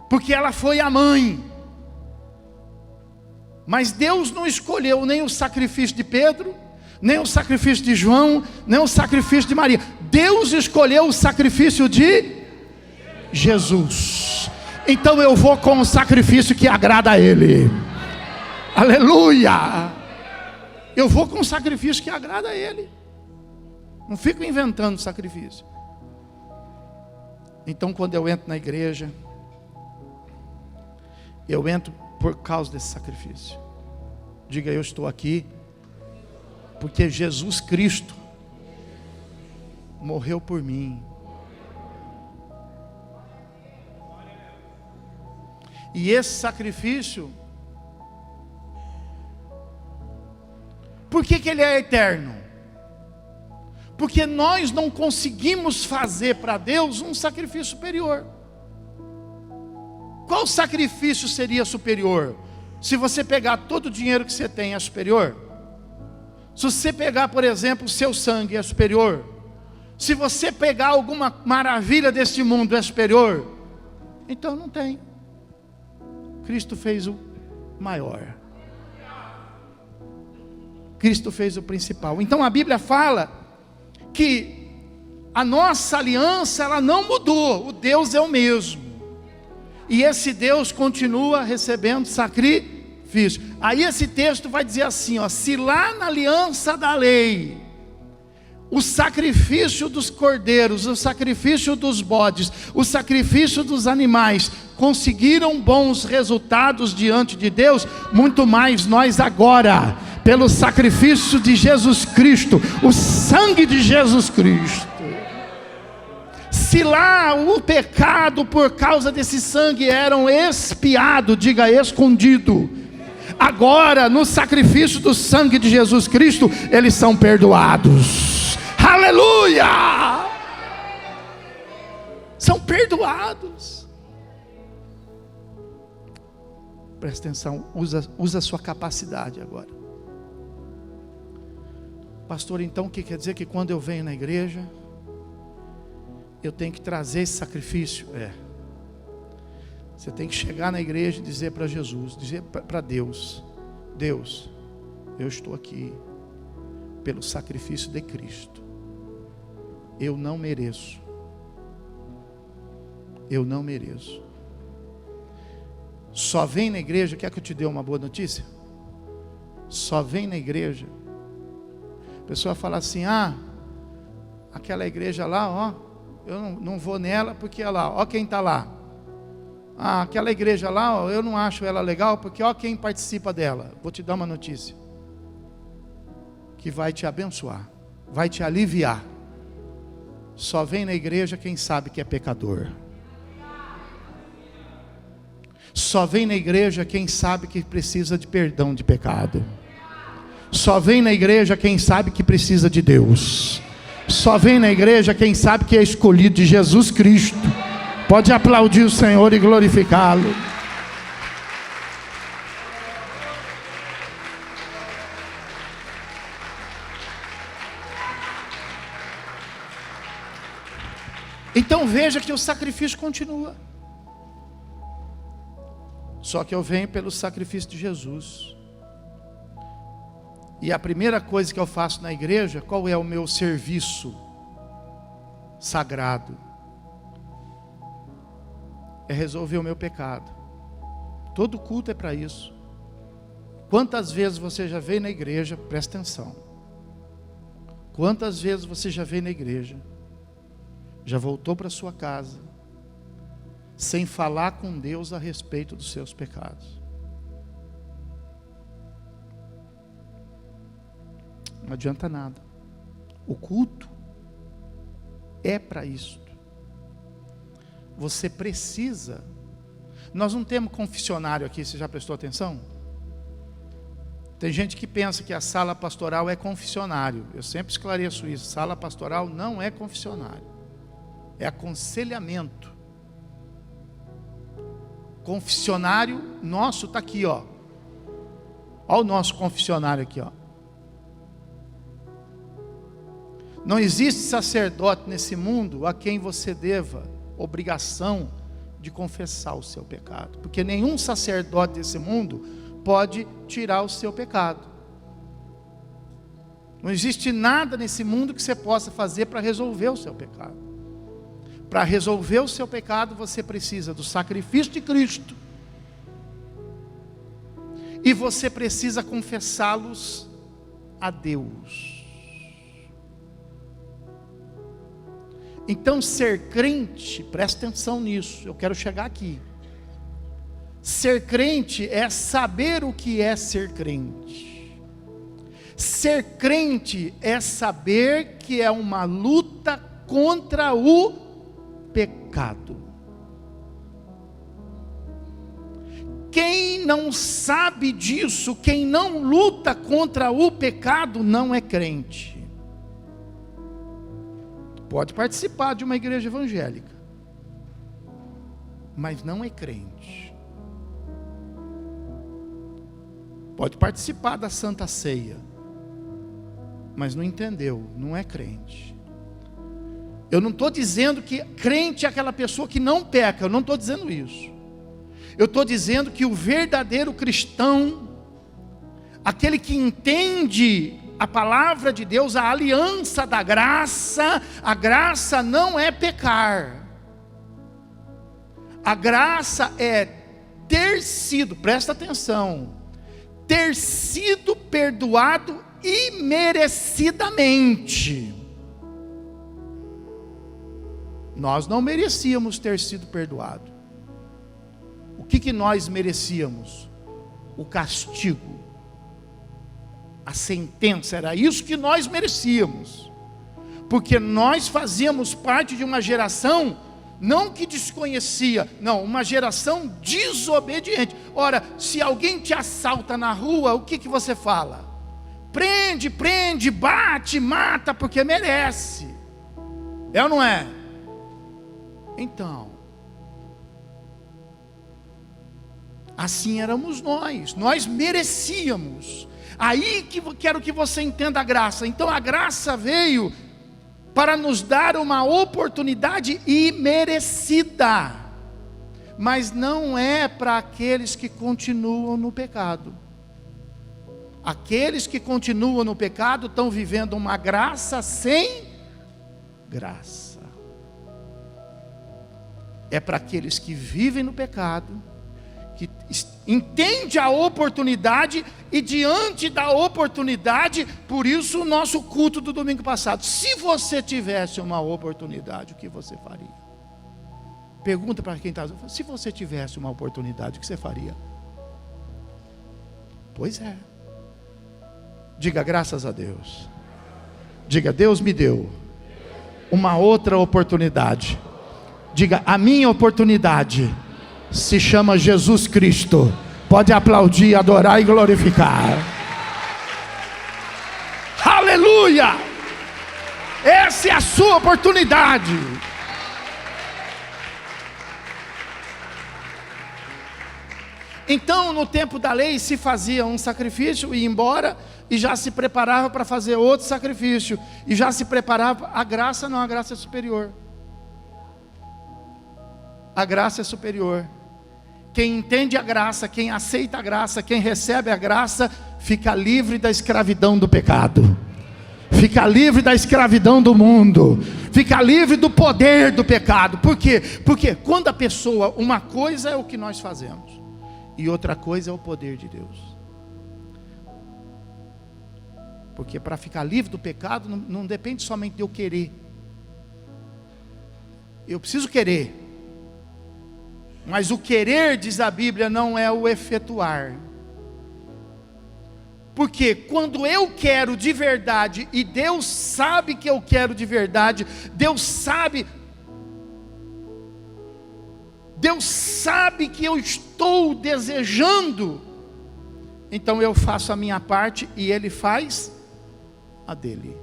Speaker 1: porque ela foi a mãe. Mas Deus não escolheu nem o sacrifício de Pedro, nem o sacrifício de João, nem o sacrifício de Maria. Deus escolheu o sacrifício de Jesus. Então eu vou com o sacrifício que agrada a Ele. Aleluia! Eu vou com o sacrifício que agrada a Ele. Não fico inventando sacrifício. Então quando eu entro na igreja, eu entro por causa desse sacrifício. Diga, eu estou aqui porque Jesus Cristo morreu por mim. E esse sacrifício, por que ele é eterno? Porque nós não conseguimos fazer para Deus um sacrifício superior. Qual sacrifício seria superior? Se você pegar todo o dinheiro que você tem, é superior? Se você pegar, por exemplo, o seu sangue, é superior? Se você pegar alguma maravilha deste mundo, é superior? Então não tem. Cristo fez o maior. Cristo fez o principal. Então a Bíblia fala que a nossa aliança, ela não mudou, o Deus é o mesmo, e esse Deus continua recebendo sacrifício. Aí esse texto vai dizer assim, ó, se lá na aliança da lei, o sacrifício dos cordeiros, o sacrifício dos bodes, o sacrifício dos animais conseguiram bons resultados diante de Deus, muito mais nós agora, pelo sacrifício de Jesus Cristo, o sangue de Jesus Cristo. Se lá o pecado por causa desse sangue eram expiado, diga escondido, agora no sacrifício do sangue de Jesus Cristo, eles são perdoados. Aleluia! São perdoados. Presta atenção, usa a sua capacidade agora. Pastor, então o que quer dizer? Que quando eu venho na igreja, eu tenho que trazer esse sacrifício? Você tem que chegar na igreja e dizer para Jesus, dizer para Deus, Deus, eu estou aqui pelo sacrifício de Cristo. Eu não mereço. Eu não mereço. Só vem na igreja, quer que eu te dê uma boa notícia? Só vem na igreja. A pessoa fala assim, aquela igreja lá, ó, eu não vou nela porque olha lá, ó quem está lá. Aquela igreja lá, ó, eu não acho ela legal porque ó quem participa dela. Vou te dar uma notícia que vai te abençoar, vai te aliviar. Só vem na igreja quem sabe que é pecador. Só vem na igreja quem sabe que precisa de perdão de pecado. Só vem na igreja quem sabe que precisa de Deus. Só vem na igreja quem sabe que é escolhido de Jesus Cristo. Pode aplaudir o Senhor e glorificá-lo. Então veja que o sacrifício continua. Só que eu venho pelo sacrifício de Jesus. E a primeira coisa que eu faço na igreja, qual é o meu serviço sagrado? É resolver o meu pecado. Todo culto é para isso. Quantas vezes você já veio na igreja, presta atenção. Quantas vezes você já veio na igreja, já voltou para sua casa, sem falar com Deus a respeito dos seus pecados? Não adianta nada. O culto é para isso. Você precisa. Nós não temos confessionário aqui, você já prestou atenção? Tem gente que pensa que a sala pastoral é confessionário. Eu sempre esclareço isso. Sala pastoral não é confessionário, é aconselhamento. Confessionário nosso está aqui, ó. Olha o nosso confessionário aqui, ó. Não existe sacerdote nesse mundo a quem você deva obrigação de confessar o seu pecado, porque nenhum sacerdote desse mundo pode tirar o seu pecado. Não existe nada nesse mundo que você possa fazer para resolver o seu pecado. Para resolver o seu pecado, você precisa do sacrifício de Cristo, e você precisa confessá-los a Deus. Então ser crente, presta atenção nisso, eu quero chegar aqui. Ser crente é saber o que é ser crente. Ser crente é saber que é uma luta contra o pecado. Quem não sabe disso, quem não luta contra o pecado, não é crente. Pode participar de uma igreja evangélica, mas não é crente. Pode participar da Santa Ceia, mas não entendeu, não é crente. Eu não estou dizendo que crente é aquela pessoa que não peca, eu não estou dizendo isso. Eu estou dizendo que o verdadeiro cristão aquele que entende a palavra de Deus, a aliança da graça, a graça não é pecar. A graça é ter sido, presta atenção, ter sido perdoado imerecidamente. Nós não merecíamos ter sido perdoados. O que nós merecíamos? O castigo, a sentença, era isso que nós merecíamos, porque nós fazíamos parte de uma geração, não que desconhecia, não, uma geração desobediente. Ora, se alguém te assalta na rua, o que você fala? Prende, bate, mata, porque merece. É ou não é? Então, assim éramos nós merecíamos. Aí que quero que você entenda a graça. Então a graça veio para nos dar uma oportunidade imerecida, mas não é para aqueles que continuam no pecado. Aqueles que continuam no pecado estão vivendo uma graça sem graça. É para aqueles que vivem no pecado, que entende a oportunidade, e diante da oportunidade, por isso o nosso culto do domingo passado. Se você tivesse uma oportunidade, o que você faria? Pergunta para quem está, se você tivesse uma oportunidade, o que você faria? Pois é. Diga graças a Deus. Diga, Deus me deu uma outra oportunidade. Diga, a minha oportunidade se chama Jesus Cristo. Pode aplaudir, adorar e glorificar. Aleluia! Essa é a sua oportunidade. Então, no tempo da lei, se fazia um sacrifício e ia embora, e já se preparava para fazer outro sacrifício, e já se preparava. A graça não, a graça é superior. A graça é superior. Quem entende a graça, quem aceita a graça, quem recebe a graça, fica livre da escravidão do pecado, fica livre da escravidão do mundo, fica livre do poder do pecado. Por quê? Porque quando a pessoa, uma coisa é o que nós fazemos, e outra coisa é o poder de Deus. Porque para ficar livre do pecado, não depende somente de eu querer. Eu preciso querer, mas o querer, diz a Bíblia, não é o efetuar. Porque quando eu quero de verdade, e Deus sabe que eu quero de verdade, Deus sabe que eu estou desejando, então eu faço a minha parte e Ele faz a dele.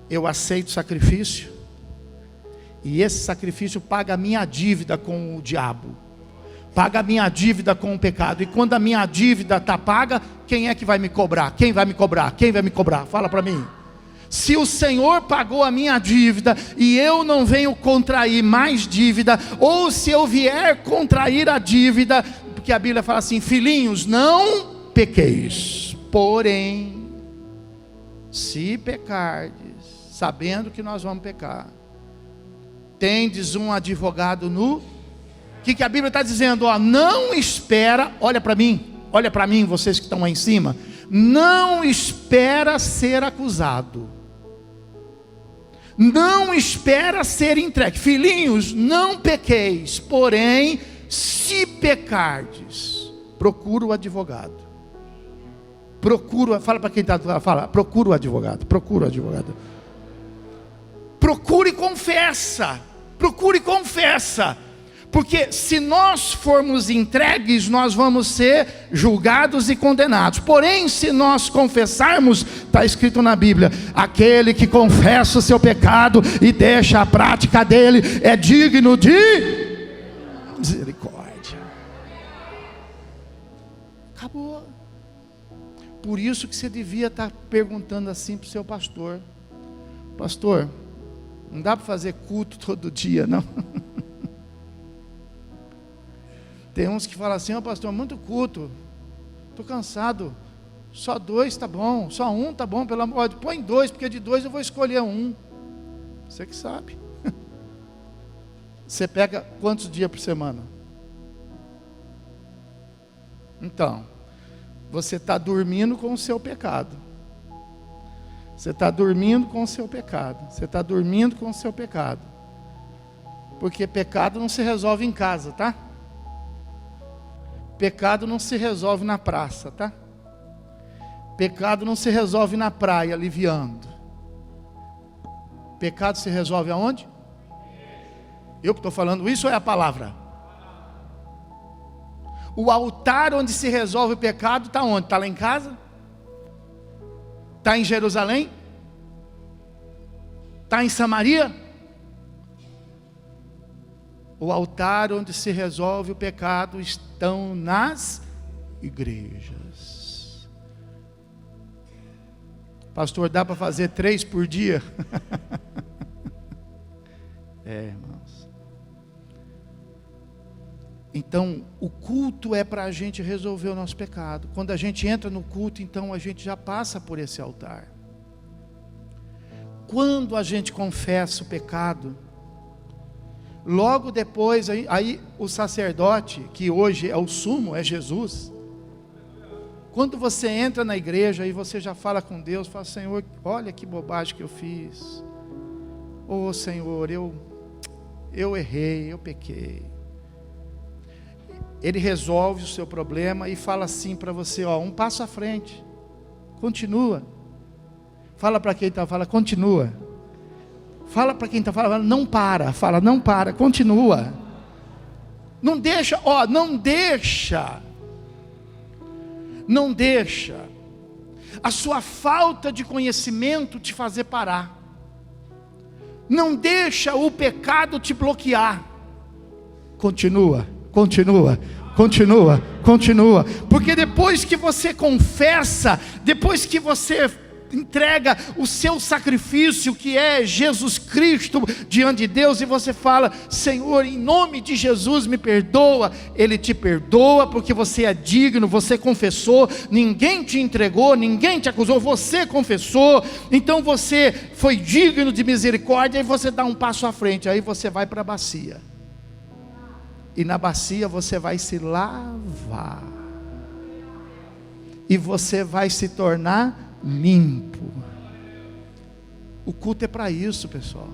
Speaker 1: Eu aceito o sacrifício, e esse sacrifício paga a minha dívida com o diabo, paga a minha dívida com o pecado. E quando a minha dívida está paga, quem é que vai me cobrar? Quem vai me cobrar? Quem vai me cobrar? Fala para mim. Se o Senhor pagou a minha dívida, e eu não venho contrair mais dívida, ou se eu vier contrair a dívida, porque a Bíblia fala assim: filhinhos, não pequeis, porém, se pecardes, sabendo que nós vamos pecar, tendes um advogado no... O que a Bíblia está dizendo? Ó, não espera, olha para mim, vocês que estão lá em cima, não espera ser acusado, não espera ser entregue. Filhinhos, não pequeis, porém, se pecardes, procura o advogado. Fala para quem está, procura o advogado. Procure e confessa. Porque se nós formos entregues, nós vamos ser julgados e condenados. Porém, se nós confessarmos, está escrito na Bíblia: aquele que confessa o seu pecado e deixa a prática dele é digno de misericórdia. Acabou. Por isso que você devia estar perguntando assim para o seu pastor: pastor, não dá para fazer culto todo dia, não? Tem uns que falam assim: pastor, muito culto, estou cansado, Só 2 tá bom, só 1 tá bom, pelo amor de Deus. Põe 2, porque de 2 eu vou escolher 1. Você que sabe. Você pega quantos dias por semana? Então, você está dormindo com o seu pecado. Você está dormindo com o seu pecado. Você está dormindo com o seu pecado. Porque pecado não se resolve em casa, tá? Pecado não se resolve na praça, tá? Pecado não se resolve na praia, aliviando. Pecado se resolve aonde? Eu que estou falando isso ou é a palavra? O altar onde se resolve o pecado está onde? Está lá em casa? Está em Jerusalém? Está em Samaria? O altar onde se resolve o pecado estão nas igrejas. Pastor, dá para fazer 3 por dia? Irmãos. Então, o culto é para a gente resolver o nosso pecado. Quando a gente entra no culto, então a gente já passa por esse altar. Quando a gente confessa o pecado, logo depois, aí o sacerdote, que hoje é o sumo, é Jesus. Quando você entra na igreja, aí você já fala com Deus, fala: Senhor, olha que bobagem que eu fiz. Oh Senhor, eu errei, eu pequei. Ele resolve o seu problema e fala assim para você, ó, um passo à frente, continua. Fala para quem está falando, continua. Fala para quem está falando, não para. Fala, não para, continua. Não deixa, ó, não deixa a sua falta de conhecimento te fazer parar. Não deixa o pecado te bloquear. Continua. Porque depois que você confessa, depois que você entrega o seu sacrifício, que é Jesus Cristo, diante de Deus, e você fala: Senhor, em nome de Jesus me perdoa. Ele te perdoa porque você é digno, você confessou, ninguém te entregou, ninguém te acusou, você confessou, então você foi digno de misericórdia. E você dá um passo à frente, aí você vai para a bacia, e na bacia você vai se lavar, e você vai se tornar limpo. O culto é para isso, pessoal.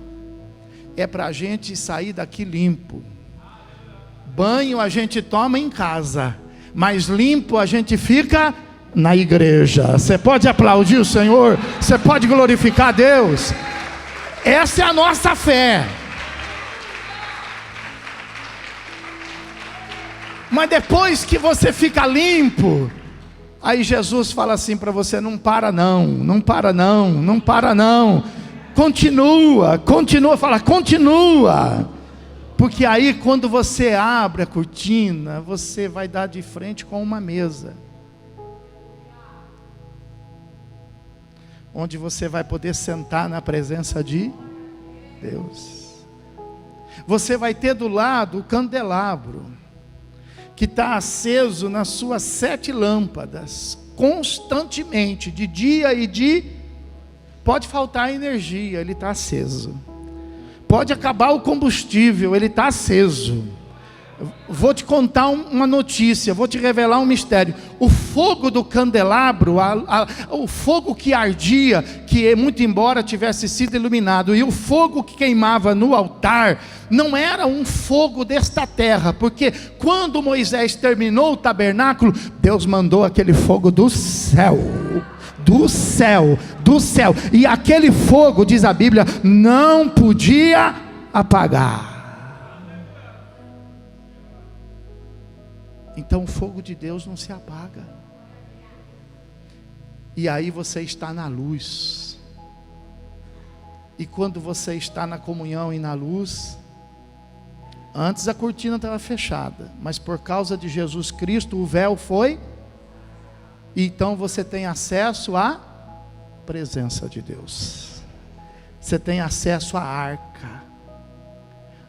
Speaker 1: É para a gente sair daqui limpo. Banho a gente toma em casa, mas limpo a gente fica na igreja. Você pode aplaudir o Senhor, você pode glorificar a Deus. Essa é a nossa fé. Mas depois que você fica limpo, aí Jesus fala assim para você: não para não, continua, fala, continua, porque aí quando você abre a cortina, você vai dar de frente com uma mesa, onde você vai poder sentar na presença de Deus. Você vai ter do lado o candelabro, que está aceso nas suas 7 lâmpadas, constantemente, de dia e de... Pode faltar energia, ele está aceso. Pode acabar o combustível, ele está aceso. Vou te contar uma notícia, vou te revelar um mistério. O fogo do candelabro, o fogo que ardia, que muito embora tivesse sido iluminado, e o fogo que queimava no altar, não era um fogo desta terra, porque quando Moisés terminou o tabernáculo, Deus mandou aquele fogo do céu, e aquele fogo, diz a Bíblia, não podia apagar. Então o fogo de Deus não se apaga. E aí você está na luz. E quando você está na comunhão e na luz, antes a cortina estava fechada, mas por causa de Jesus Cristo o véu foi, e então você tem acesso à presença de Deus. Você tem acesso à arca.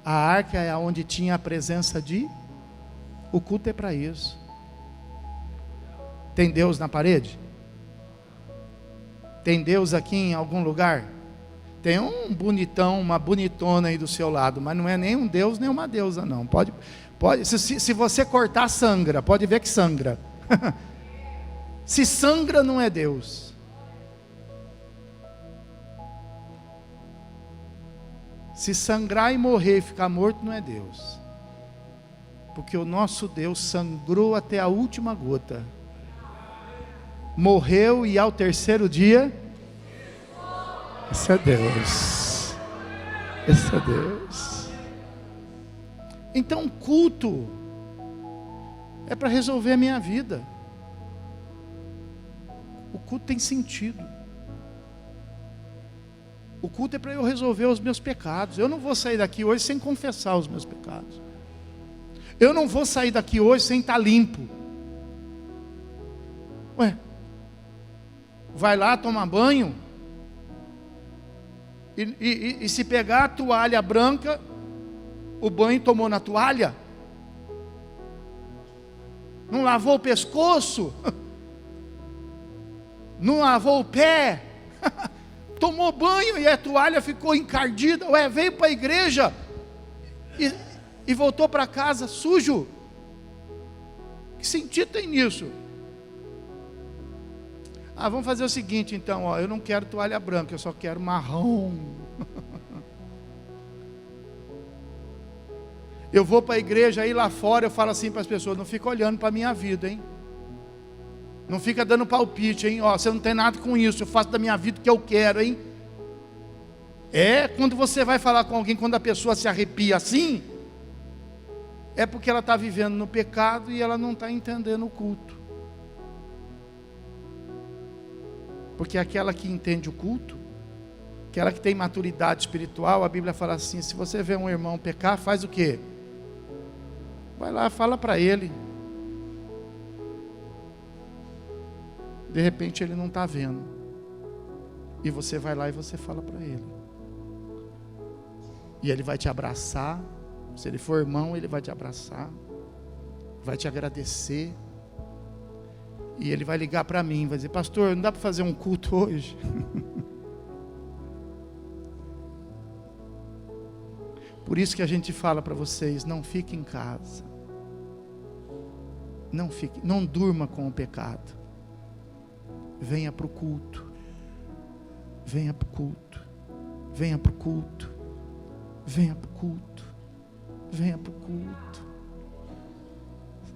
Speaker 1: A arca é onde tinha a presença de... O culto é para isso. Tem Deus na parede? Tem Deus aqui em algum lugar? Tem um bonitão, uma bonitona aí do seu lado, mas não é nem um Deus, nem uma deusa não. Pode, se você cortar, sangra, pode ver que sangra. Se sangra, não é Deus. Se sangrar e morrer e ficar morto, não é Deus. Porque o nosso Deus sangrou até a última gota, morreu e ao terceiro dia, esse é Deus, esse é Deus. Então culto é para resolver a minha vida. O culto tem sentido. O culto é para eu resolver os meus pecados. Eu não vou sair daqui hoje sem confessar os meus pecados. Eu não vou sair daqui hoje sem estar limpo. Ué, vai lá tomar banho e se pegar a toalha branca, o banho tomou na toalha? Não lavou o pescoço? Não lavou o pé? Tomou banho e a toalha ficou encardida? Ué, veio para a igreja e voltou para casa sujo? Que sentido tem nisso? Vamos fazer o seguinte então, eu não quero toalha branca, eu só quero marrom. Eu vou para a igreja, aí lá fora eu falo assim para as pessoas: não fica olhando para a minha vida, hein? Não fica dando palpite, hein? Você não tem nada com isso, eu faço da minha vida o que eu quero, hein? Quando você vai falar com alguém, quando a pessoa se arrepia assim, é porque ela está vivendo no pecado e ela não está entendendo o culto. Porque aquela que entende o culto, aquela que tem maturidade espiritual, a Bíblia fala assim: se você vê um irmão pecar, faz o quê? Vai lá, fala para ele. De repente ele não está vendo, e você vai lá e você fala para ele, e ele vai te abraçar. Se ele for irmão, ele vai te abraçar, vai te agradecer, e ele vai ligar para mim, vai dizer: pastor, não dá para fazer um culto hoje? Por isso que a gente fala para vocês: não fique em casa, não durma com o pecado, venha para o culto, venha para o culto, venha para o culto, venha para o culto, venha para o culto,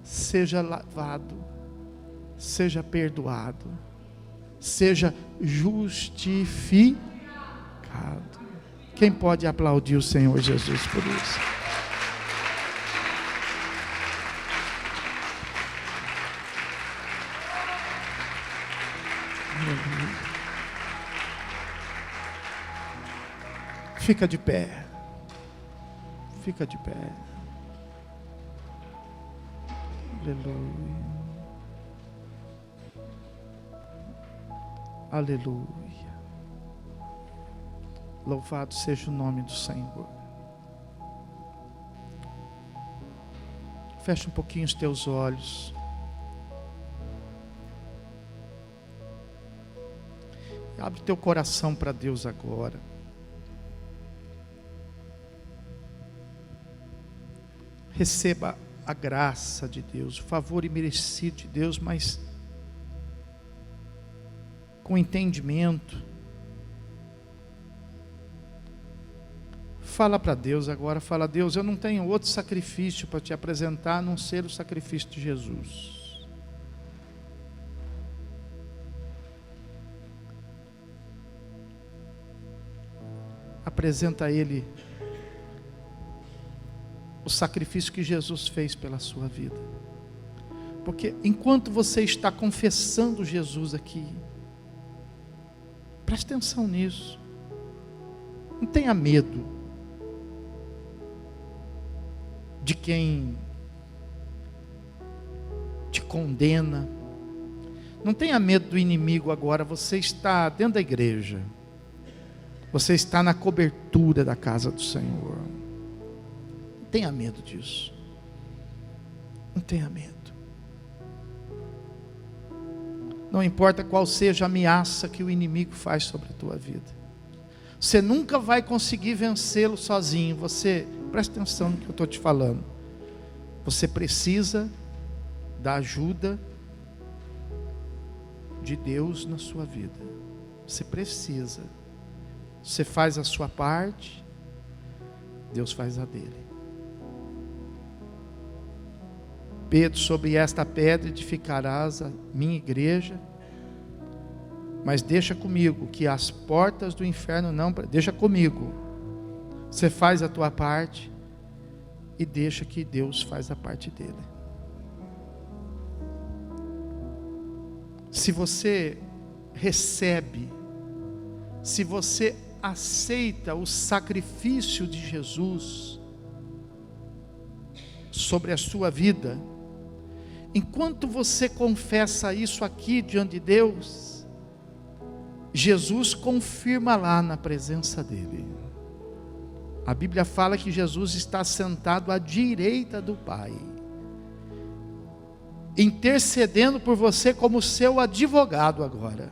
Speaker 1: seja lavado, seja perdoado, seja justificado. Quem pode aplaudir o Senhor Jesus por isso? Fica de pé. Fica de pé. Aleluia. Aleluia. Louvado seja o nome do Senhor. Fecha um pouquinho os teus olhos. Abre teu coração para Deus agora. Receba a graça de Deus, o favor imerecido de Deus, mas com entendimento. Fala para Deus agora, fala: Deus, eu não tenho outro sacrifício para te apresentar a não ser o sacrifício de Jesus. Apresenta a Ele o sacrifício que Jesus fez pela sua vida. Porque enquanto você está confessando Jesus aqui, preste atenção nisso, não tenha medo de quem te condena, não tenha medo do inimigo agora. Você está dentro da igreja, você está na cobertura da casa do Senhor. Não tenha medo disso, não tenha medo. Não importa qual seja a ameaça que o inimigo faz sobre a tua vida. Você nunca vai conseguir vencê-lo sozinho. Você, presta atenção no que eu estou te falando. Você precisa da ajuda de Deus na sua vida. Você precisa. Você faz a sua parte, Deus faz a dele. Pedro, sobre esta pedra edificarás a minha igreja, mas deixa comigo, que as portas do inferno não... Deixa comigo. Você faz a tua parte e deixa que Deus faz a parte dele. Se você recebe, se você aceita o sacrifício de Jesus sobre a sua vida, enquanto você confessa isso aqui diante de Deus, Jesus confirma lá na presença dele. A Bíblia fala que Jesus está sentado à direita do Pai, intercedendo por você como seu advogado agora,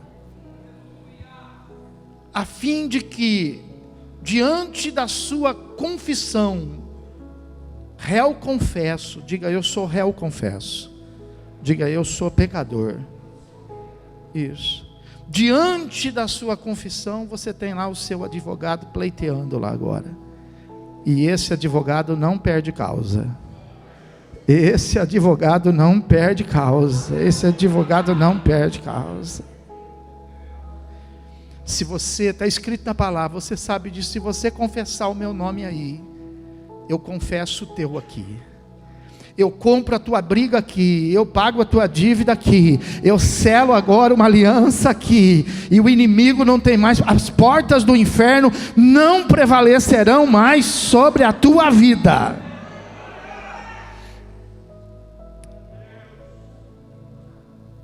Speaker 1: a fim de que, diante da sua confissão, réu confesso, diga eu sou réu confesso, diga eu sou pecador, isso, diante da sua confissão, você tem lá o seu advogado pleiteando lá agora, e esse advogado não perde causa, esse advogado não perde causa, esse advogado não perde causa. Se você, está escrito na palavra, você sabe disso, se você confessar o meu nome aí, eu confesso o teu aqui, eu compro a tua briga aqui, eu pago a tua dívida aqui, eu selo agora uma aliança aqui, e o inimigo não tem mais, as portas do inferno não prevalecerão mais sobre a tua vida.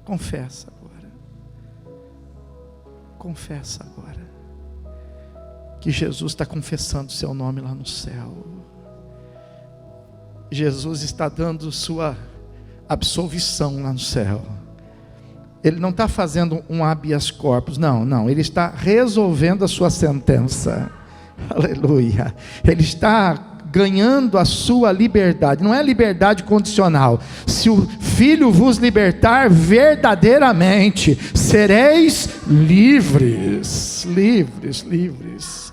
Speaker 1: Confessa agora. Confessa agora. Que Jesus está confessando o seu nome lá no céu. Jesus está dando sua absolvição lá no céu. Ele não está fazendo um habeas corpus, não. Ele está resolvendo a sua sentença. Aleluia. Ele está ganhando a sua liberdade. Não é liberdade condicional. Se o Filho vos libertar, verdadeiramente sereis livres. Livres.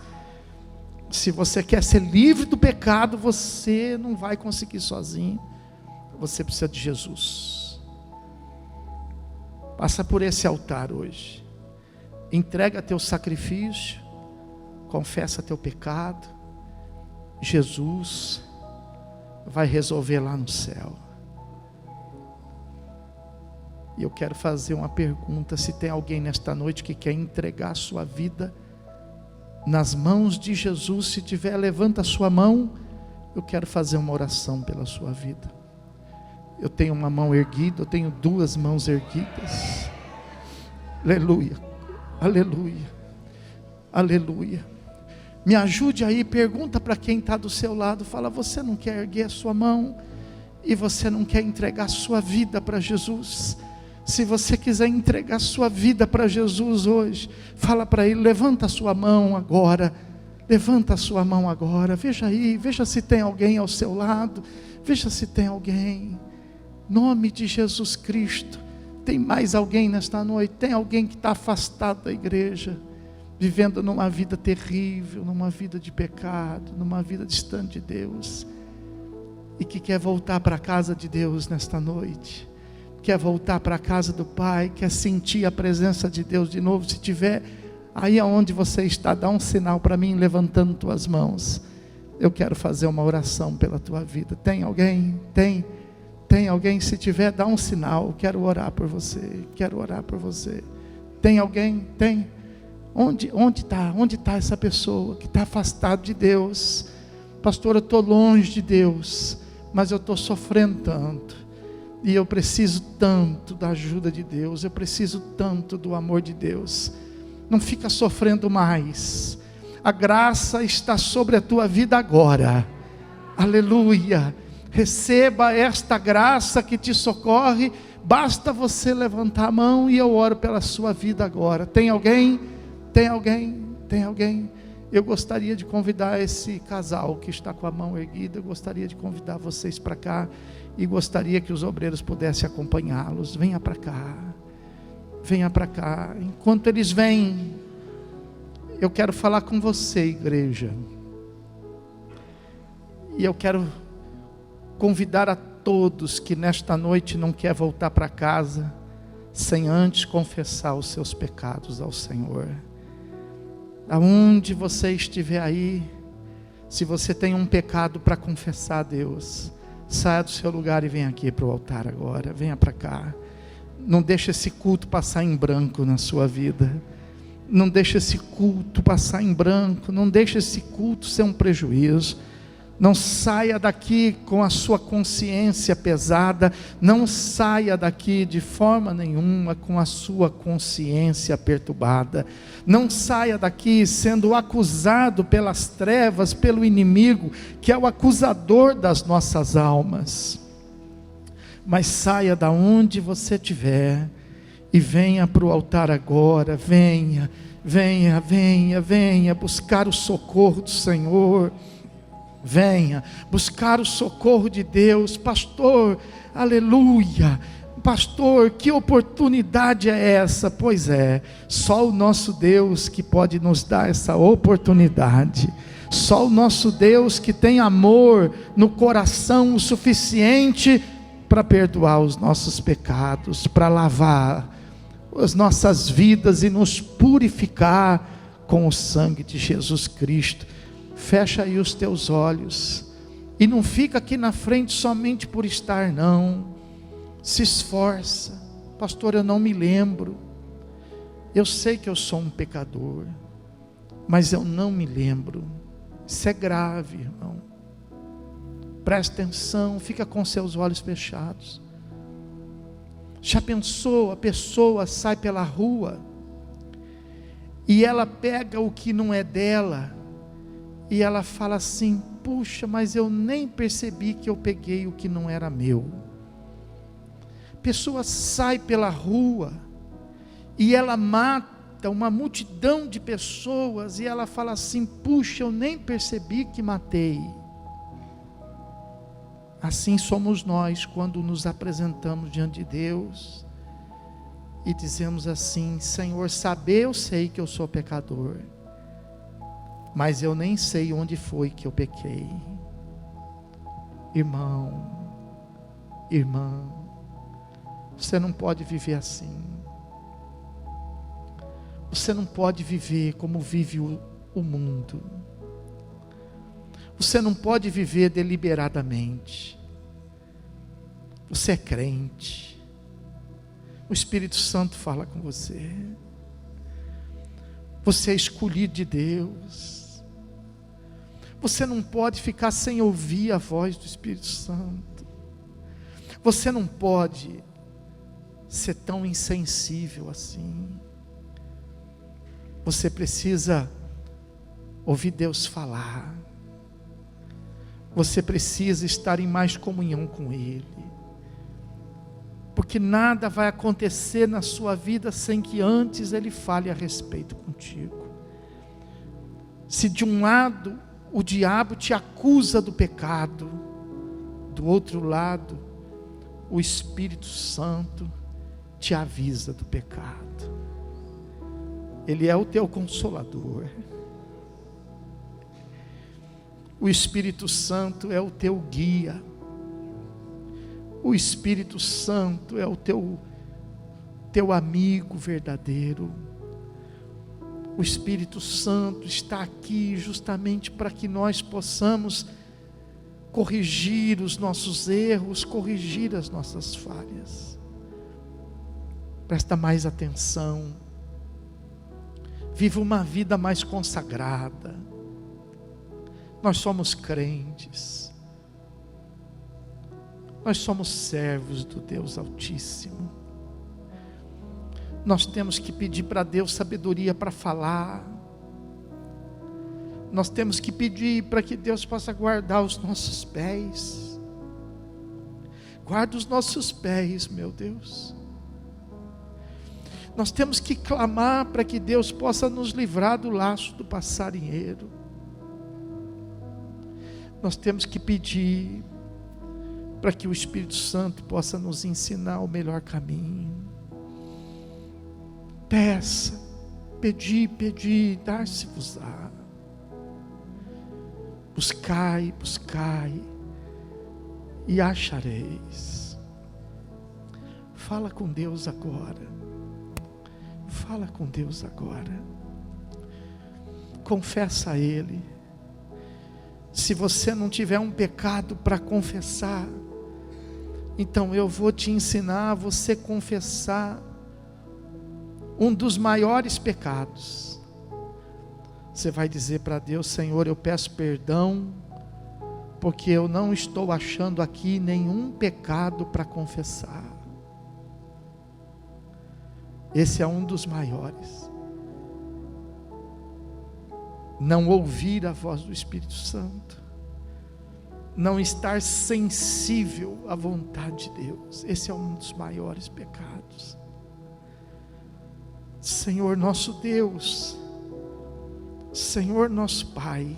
Speaker 1: Se você quer ser livre do pecado, você não vai conseguir sozinho. Você precisa de Jesus. Passa por esse altar hoje. Entrega teu sacrifício. Confessa teu pecado. Jesus vai resolver lá no céu. E eu quero fazer uma pergunta: se tem alguém nesta noite que quer entregar a sua vida nas mãos de Jesus, se tiver, levanta a sua mão. Eu quero fazer uma oração pela sua vida. Eu tenho uma mão erguida, eu tenho duas mãos erguidas. Aleluia, aleluia, aleluia. Me ajude aí, pergunta para quem está do seu lado, fala: você não quer erguer a sua mão? E você não quer entregar a sua vida para Jesus? Se você quiser entregar a sua vida para Jesus hoje, fala para ele: levanta a sua mão agora, levanta a sua mão agora, veja aí, veja se tem alguém ao seu lado, veja se tem alguém, nome de Jesus Cristo. Tem mais alguém nesta noite? Tem alguém que está afastado da igreja, vivendo numa vida terrível, numa vida de pecado, numa vida distante de Deus, e que quer voltar para a casa de Deus nesta noite, quer voltar para a casa do Pai, quer sentir a presença de Deus de novo? Se tiver aí aonde você está, dá um sinal para mim, levantando tuas mãos. Eu quero fazer uma oração pela tua vida. Tem alguém? Tem alguém? Se tiver, dá um sinal. Quero orar por você, quero orar por você. Tem alguém? Tem? Onde está essa pessoa que está afastado de Deus? Pastor, eu estou longe de Deus, mas eu estou sofrendo tanto, e eu preciso tanto da ajuda de Deus, eu preciso tanto do amor de Deus. Não fica sofrendo mais, a graça está sobre a tua vida agora. Aleluia. Receba esta graça que te socorre Basta você levantar a mão e eu oro pela sua vida agora. Tem alguém? Tem alguém? Tem alguém? Eu gostaria de convidar esse casal que está com a mão erguida, eu gostaria de convidar vocês para cá, e gostaria que os obreiros pudessem acompanhá-los. Venha para cá, venha para cá. Enquanto eles vêm, eu quero falar com você, igreja, e eu quero convidar a todos que nesta noite não quer voltar para casa, sem antes confessar os seus pecados ao Senhor. Aonde você estiver aí, se você tem um pecado para confessar a Deus, saia do seu lugar e venha aqui para o altar agora, venha para cá. Não deixe esse culto passar em branco na sua vida, não deixe esse culto passar em branco, não deixe esse culto ser um prejuízo. Não saia daqui com a sua consciência pesada, não saia daqui de forma nenhuma com a sua consciência perturbada, não saia daqui sendo acusado pelas trevas, pelo inimigo, que é o acusador das nossas almas, mas saia da onde você estiver, e venha para o altar agora, venha buscar o socorro do Senhor. Venha buscar o socorro de Deus. Pastor, aleluia, pastor, que oportunidade é essa? Pois é, só o nosso Deus que pode nos dar essa oportunidade, só o nosso Deus que tem amor no coração o suficiente para perdoar os nossos pecados, para lavar as nossas vidas e nos purificar com o sangue de Jesus Cristo. Fecha aí os teus olhos, e não fica aqui na frente somente por estar, não. Se esforça. Pastor, eu não me lembro, eu sei que eu sou um pecador, mas eu não me lembro. Isso é grave, irmão. Presta atenção, fica com seus olhos fechados. Já pensou, a pessoa sai pela rua, e ela pega o que não é dela, e ela fala assim: puxa, mas eu nem percebi que eu peguei o que não era meu. A pessoa sai pela rua, e ela mata uma multidão de pessoas, e ela fala assim: puxa, eu nem percebi que matei. Assim somos nós quando nos apresentamos diante de Deus, e dizemos assim: Senhor, saber eu sei que eu sou pecador, mas eu nem sei onde foi que eu pequei. Irmão, irmã, você não pode viver assim. Você não pode viver como vive o mundo. Você não pode viver deliberadamente. Você é crente. O Espírito Santo fala com você. Você é escolhido de Deus. Você não pode ficar sem ouvir a voz do Espírito Santo. Você não pode ser tão insensível assim. Você precisa ouvir Deus falar. Você precisa estar em mais comunhão com Ele. Porque nada vai acontecer na sua vida sem que antes Ele fale a respeito contigo. Se de um lado o diabo te acusa do pecado, do outro lado o Espírito Santo te avisa do pecado. Ele é o teu consolador. O Espírito Santo é o teu guia. O Espírito Santo é o teu amigo verdadeiro. O Espírito Santo está aqui justamente para que nós possamos corrigir os nossos erros, corrigir as nossas falhas. Presta mais atenção. Viva uma vida mais consagrada. Nós somos crentes. Nós somos servos do Deus Altíssimo. Nós temos que pedir para Deus sabedoria para falar. Nós temos que pedir para que Deus possa guardar os nossos pés. Guarda os nossos pés, meu Deus. Nós temos que clamar para que Deus possa nos livrar do laço do passarinheiro. Nós temos que pedir para que o Espírito Santo possa nos ensinar o melhor caminho. Peça, pedi, dar-se-vos-á. Buscai, e achareis. Fala com Deus agora. Fala com Deus agora. Confessa a Ele. Se você não tiver um pecado para confessar, então eu vou te ensinar a você confessar um dos maiores pecados. Você vai dizer para Deus: Senhor, eu peço perdão, porque eu não estou achando aqui nenhum pecado para confessar. Esse é um dos maiores. Não ouvir a voz do Espírito Santo, não estar sensível à vontade de Deus, esse é um dos maiores pecados. Senhor nosso Deus, Senhor nosso Pai,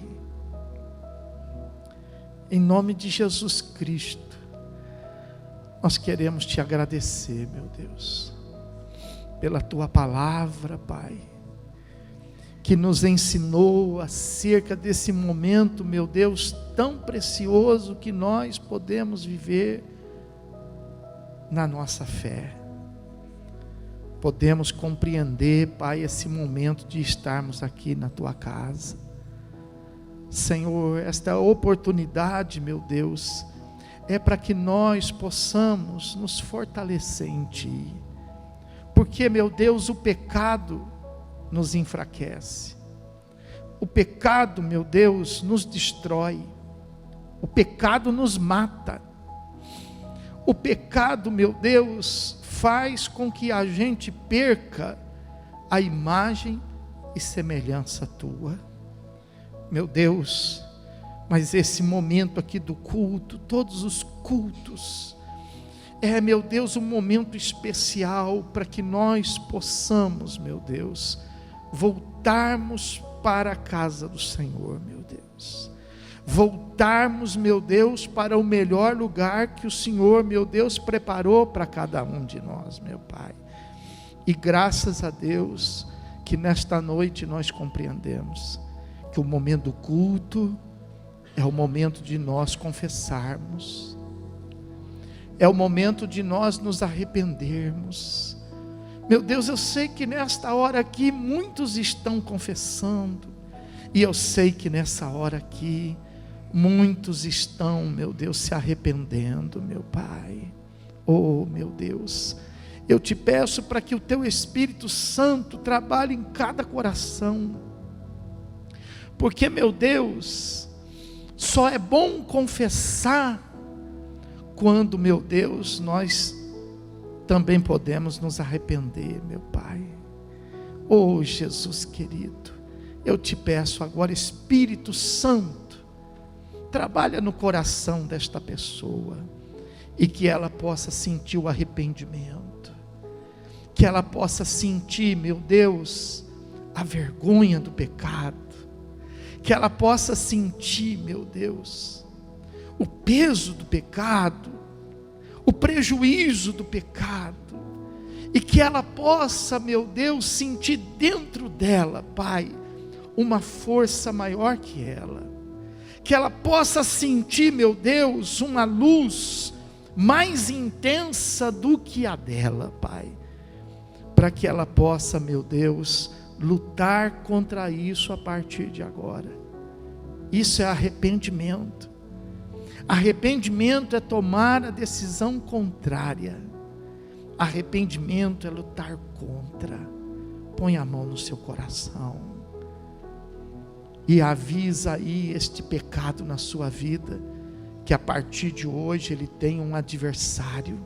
Speaker 1: em nome de Jesus Cristo, nós queremos te agradecer, meu Deus, pela tua palavra, Pai, que nos ensinou acerca desse momento, meu Deus, tão precioso que nós podemos viver na nossa fé. Podemos compreender, Pai, esse momento de estarmos aqui na tua casa. Senhor, esta oportunidade, meu Deus, é para que nós possamos nos fortalecer em Ti. Porque, meu Deus, o pecado nos enfraquece. O pecado, meu Deus, nos destrói. O pecado nos mata. O pecado, meu Deus, faz com que a gente perca a imagem e semelhança tua. Meu Deus, mas esse momento aqui do culto, todos os cultos, meu Deus, um momento especial para que nós possamos, meu Deus, voltarmos para a casa do Senhor, meu Deus. Voltarmos, meu Deus, para o melhor lugar que o Senhor, meu Deus, preparou para cada um de nós, meu Pai. E graças a Deus que nesta noite nós compreendemos que o momento do culto é o momento de nós confessarmos, é o momento de nós nos arrependermos. Meu Deus, eu sei que nesta hora aqui muitos estão confessando, e eu sei que nessa hora aqui muitos estão, meu Deus, se arrependendo, meu Pai. Oh, meu Deus, eu te peço para que o teu Espírito Santo trabalhe em cada coração, porque, meu Deus, só é bom confessar quando, meu Deus, nós também podemos nos arrepender, meu Pai. Oh, Jesus querido, eu te peço agora, Espírito Santo, trabalha no coração desta pessoa, e que ela possa sentir o arrependimento, que ela possa sentir, meu Deus, a vergonha do pecado, que ela possa sentir, meu Deus, o peso do pecado, o prejuízo do pecado, e que ela possa, meu Deus, sentir dentro dela, Pai, uma força maior que ela possa sentir, meu Deus, uma luz mais intensa do que a dela, Pai, para que ela possa, meu Deus, lutar contra isso a partir de agora. Isso é arrependimento. Arrependimento é tomar a decisão contrária. Arrependimento é lutar contra. Põe a mão no seu coração e avisa aí este pecado na sua vida, que a partir de hoje ele tem um adversário.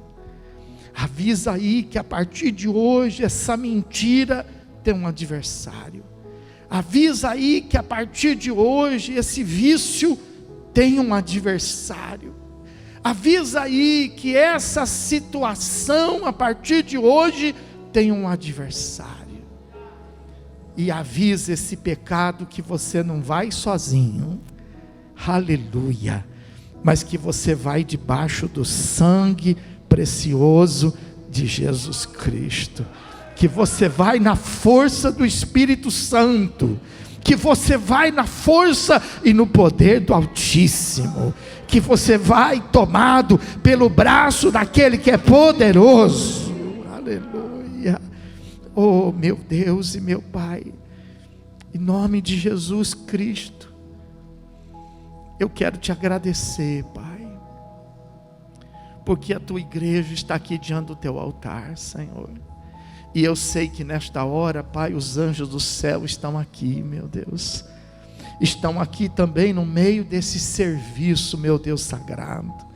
Speaker 1: Avisa aí que a partir de hoje essa mentira tem um adversário. Avisa aí que a partir de hoje esse vício tem um adversário. Avisa aí que essa situação, a partir de hoje, tem um adversário. E avisa esse pecado que você não vai sozinho, aleluia, mas que você vai debaixo do sangue precioso de Jesus Cristo, que você vai na força do Espírito Santo, que você vai na força e no poder do Altíssimo, que você vai tomado pelo braço daquele que é poderoso, aleluia. Oh meu Deus e meu Pai, em nome de Jesus Cristo, eu quero te agradecer, Pai, porque a tua igreja está aqui diante do teu altar, Senhor. E eu sei que nesta hora, Pai, os anjos do céu estão aqui, meu Deus. Estão aqui também no meio desse serviço, meu Deus sagrado.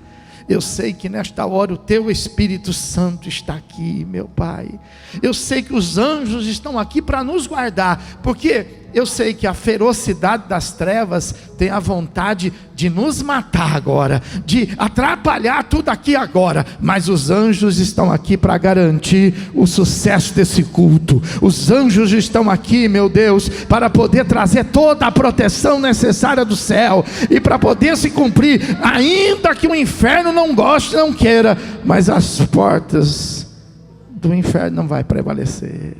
Speaker 1: Eu sei que nesta hora o teu Espírito Santo está aqui, meu Pai. Eu sei que os anjos estão aqui para nos guardar, porque eu sei que a ferocidade das trevas tem a vontade de nos matar agora, de atrapalhar tudo aqui agora, mas os anjos estão aqui para garantir o sucesso desse culto. Os anjos estão aqui, meu Deus, para poder trazer toda a proteção necessária do céu, e para poder se cumprir, ainda que o inferno não goste, não queira, mas as portas do inferno não vai prevalecer.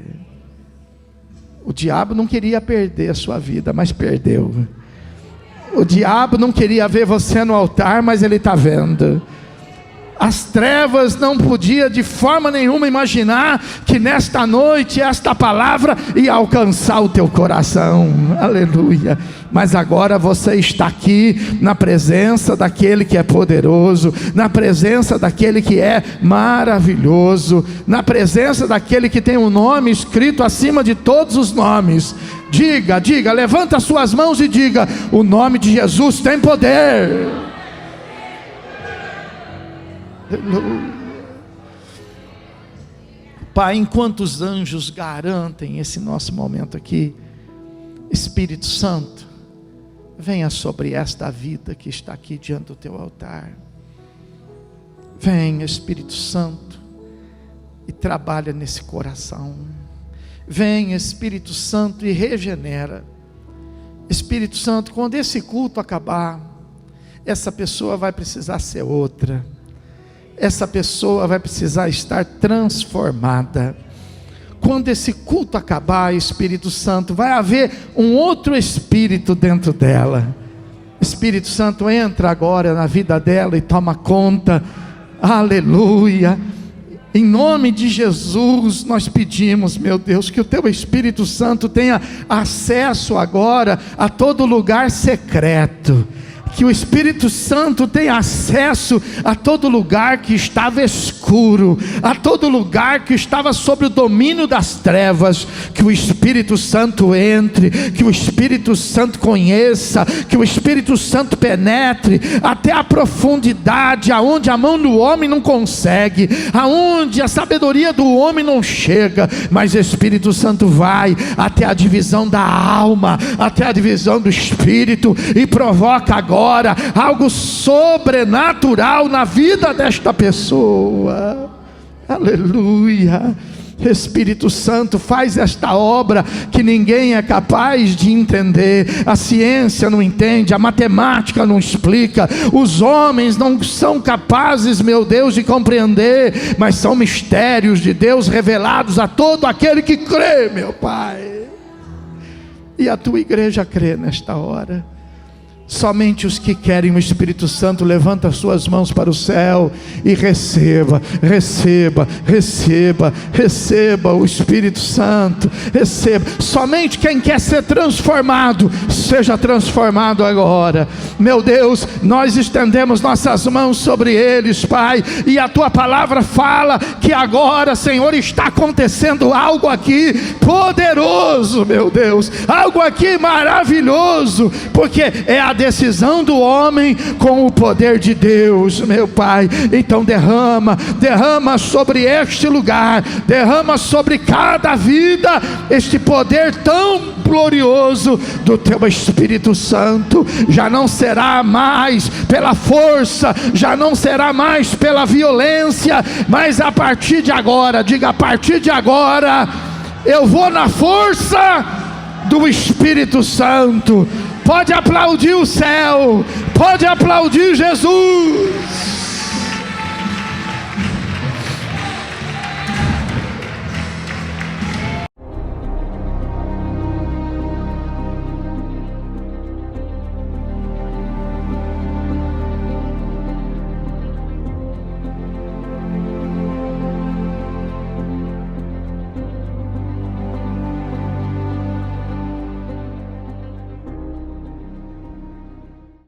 Speaker 1: O diabo não queria perder a sua vida, mas perdeu. O diabo não queria ver você no altar, mas ele está vendo. As trevas não podia de forma nenhuma imaginar que nesta noite esta palavra ia alcançar o teu coração, aleluia. Mas agora você está aqui na presença daquele que é poderoso, na presença daquele que é maravilhoso, na presença daquele que tem um nome escrito acima de todos os nomes. Diga, levanta as suas mãos e diga: o nome de Jesus tem poder. Aleluia. Pai, enquanto os anjos garantem esse nosso momento aqui, Espírito Santo, venha sobre esta vida que está aqui diante do teu altar. Venha, Espírito Santo, e trabalha nesse coração. Venha, Espírito Santo, e regenera. Espírito Santo, quando esse culto acabar, essa pessoa vai precisar ser outra. Essa pessoa vai precisar estar transformada. Quando esse culto acabar, Espírito Santo, vai haver um outro espírito dentro dela. Espírito Santo, entra agora na vida dela e toma conta. Aleluia. Em nome de Jesus nós pedimos, meu Deus, que o teu Espírito Santo tenha acesso agora a todo lugar secreto. Que o Espírito Santo tenha acesso a todo lugar que estava escuro, a todo lugar que estava sob o domínio das trevas. Que o Espírito Santo entre, que o Espírito Santo conheça, que o Espírito Santo penetre até a profundidade, aonde a mão do homem não consegue, aonde a sabedoria do homem não chega, mas o Espírito Santo vai até a divisão da alma, até a divisão do Espírito, e provoca agora algo sobrenatural na vida desta pessoa. Aleluia. Espírito Santo, faz esta obra que ninguém é capaz de entender. A ciência não entende, a matemática não explica, os homens não são capazes, meu Deus, de compreender, mas são mistérios de Deus revelados a todo aquele que crê, meu Pai. E a tua igreja crê nesta hora. Somente os que querem o Espírito Santo, levanta as suas mãos para o céu e receba o Espírito Santo, receba. Somente quem quer ser transformado, seja transformado agora. Meu Deus, nós estendemos nossas mãos sobre eles, Pai, e a tua palavra fala que agora, Senhor, está acontecendo algo aqui poderoso, meu Deus, algo aqui maravilhoso, porque é a decisão do homem com o poder de Deus, meu Pai. Então derrama sobre este lugar, derrama sobre cada vida este poder tão glorioso do Teu Espírito Santo. Já não será mais pela força, já não será mais pela violência, mas a partir de agora, diga, a partir de agora, eu vou na força do Espírito Santo. Pode aplaudir o céu, pode aplaudir Jesus.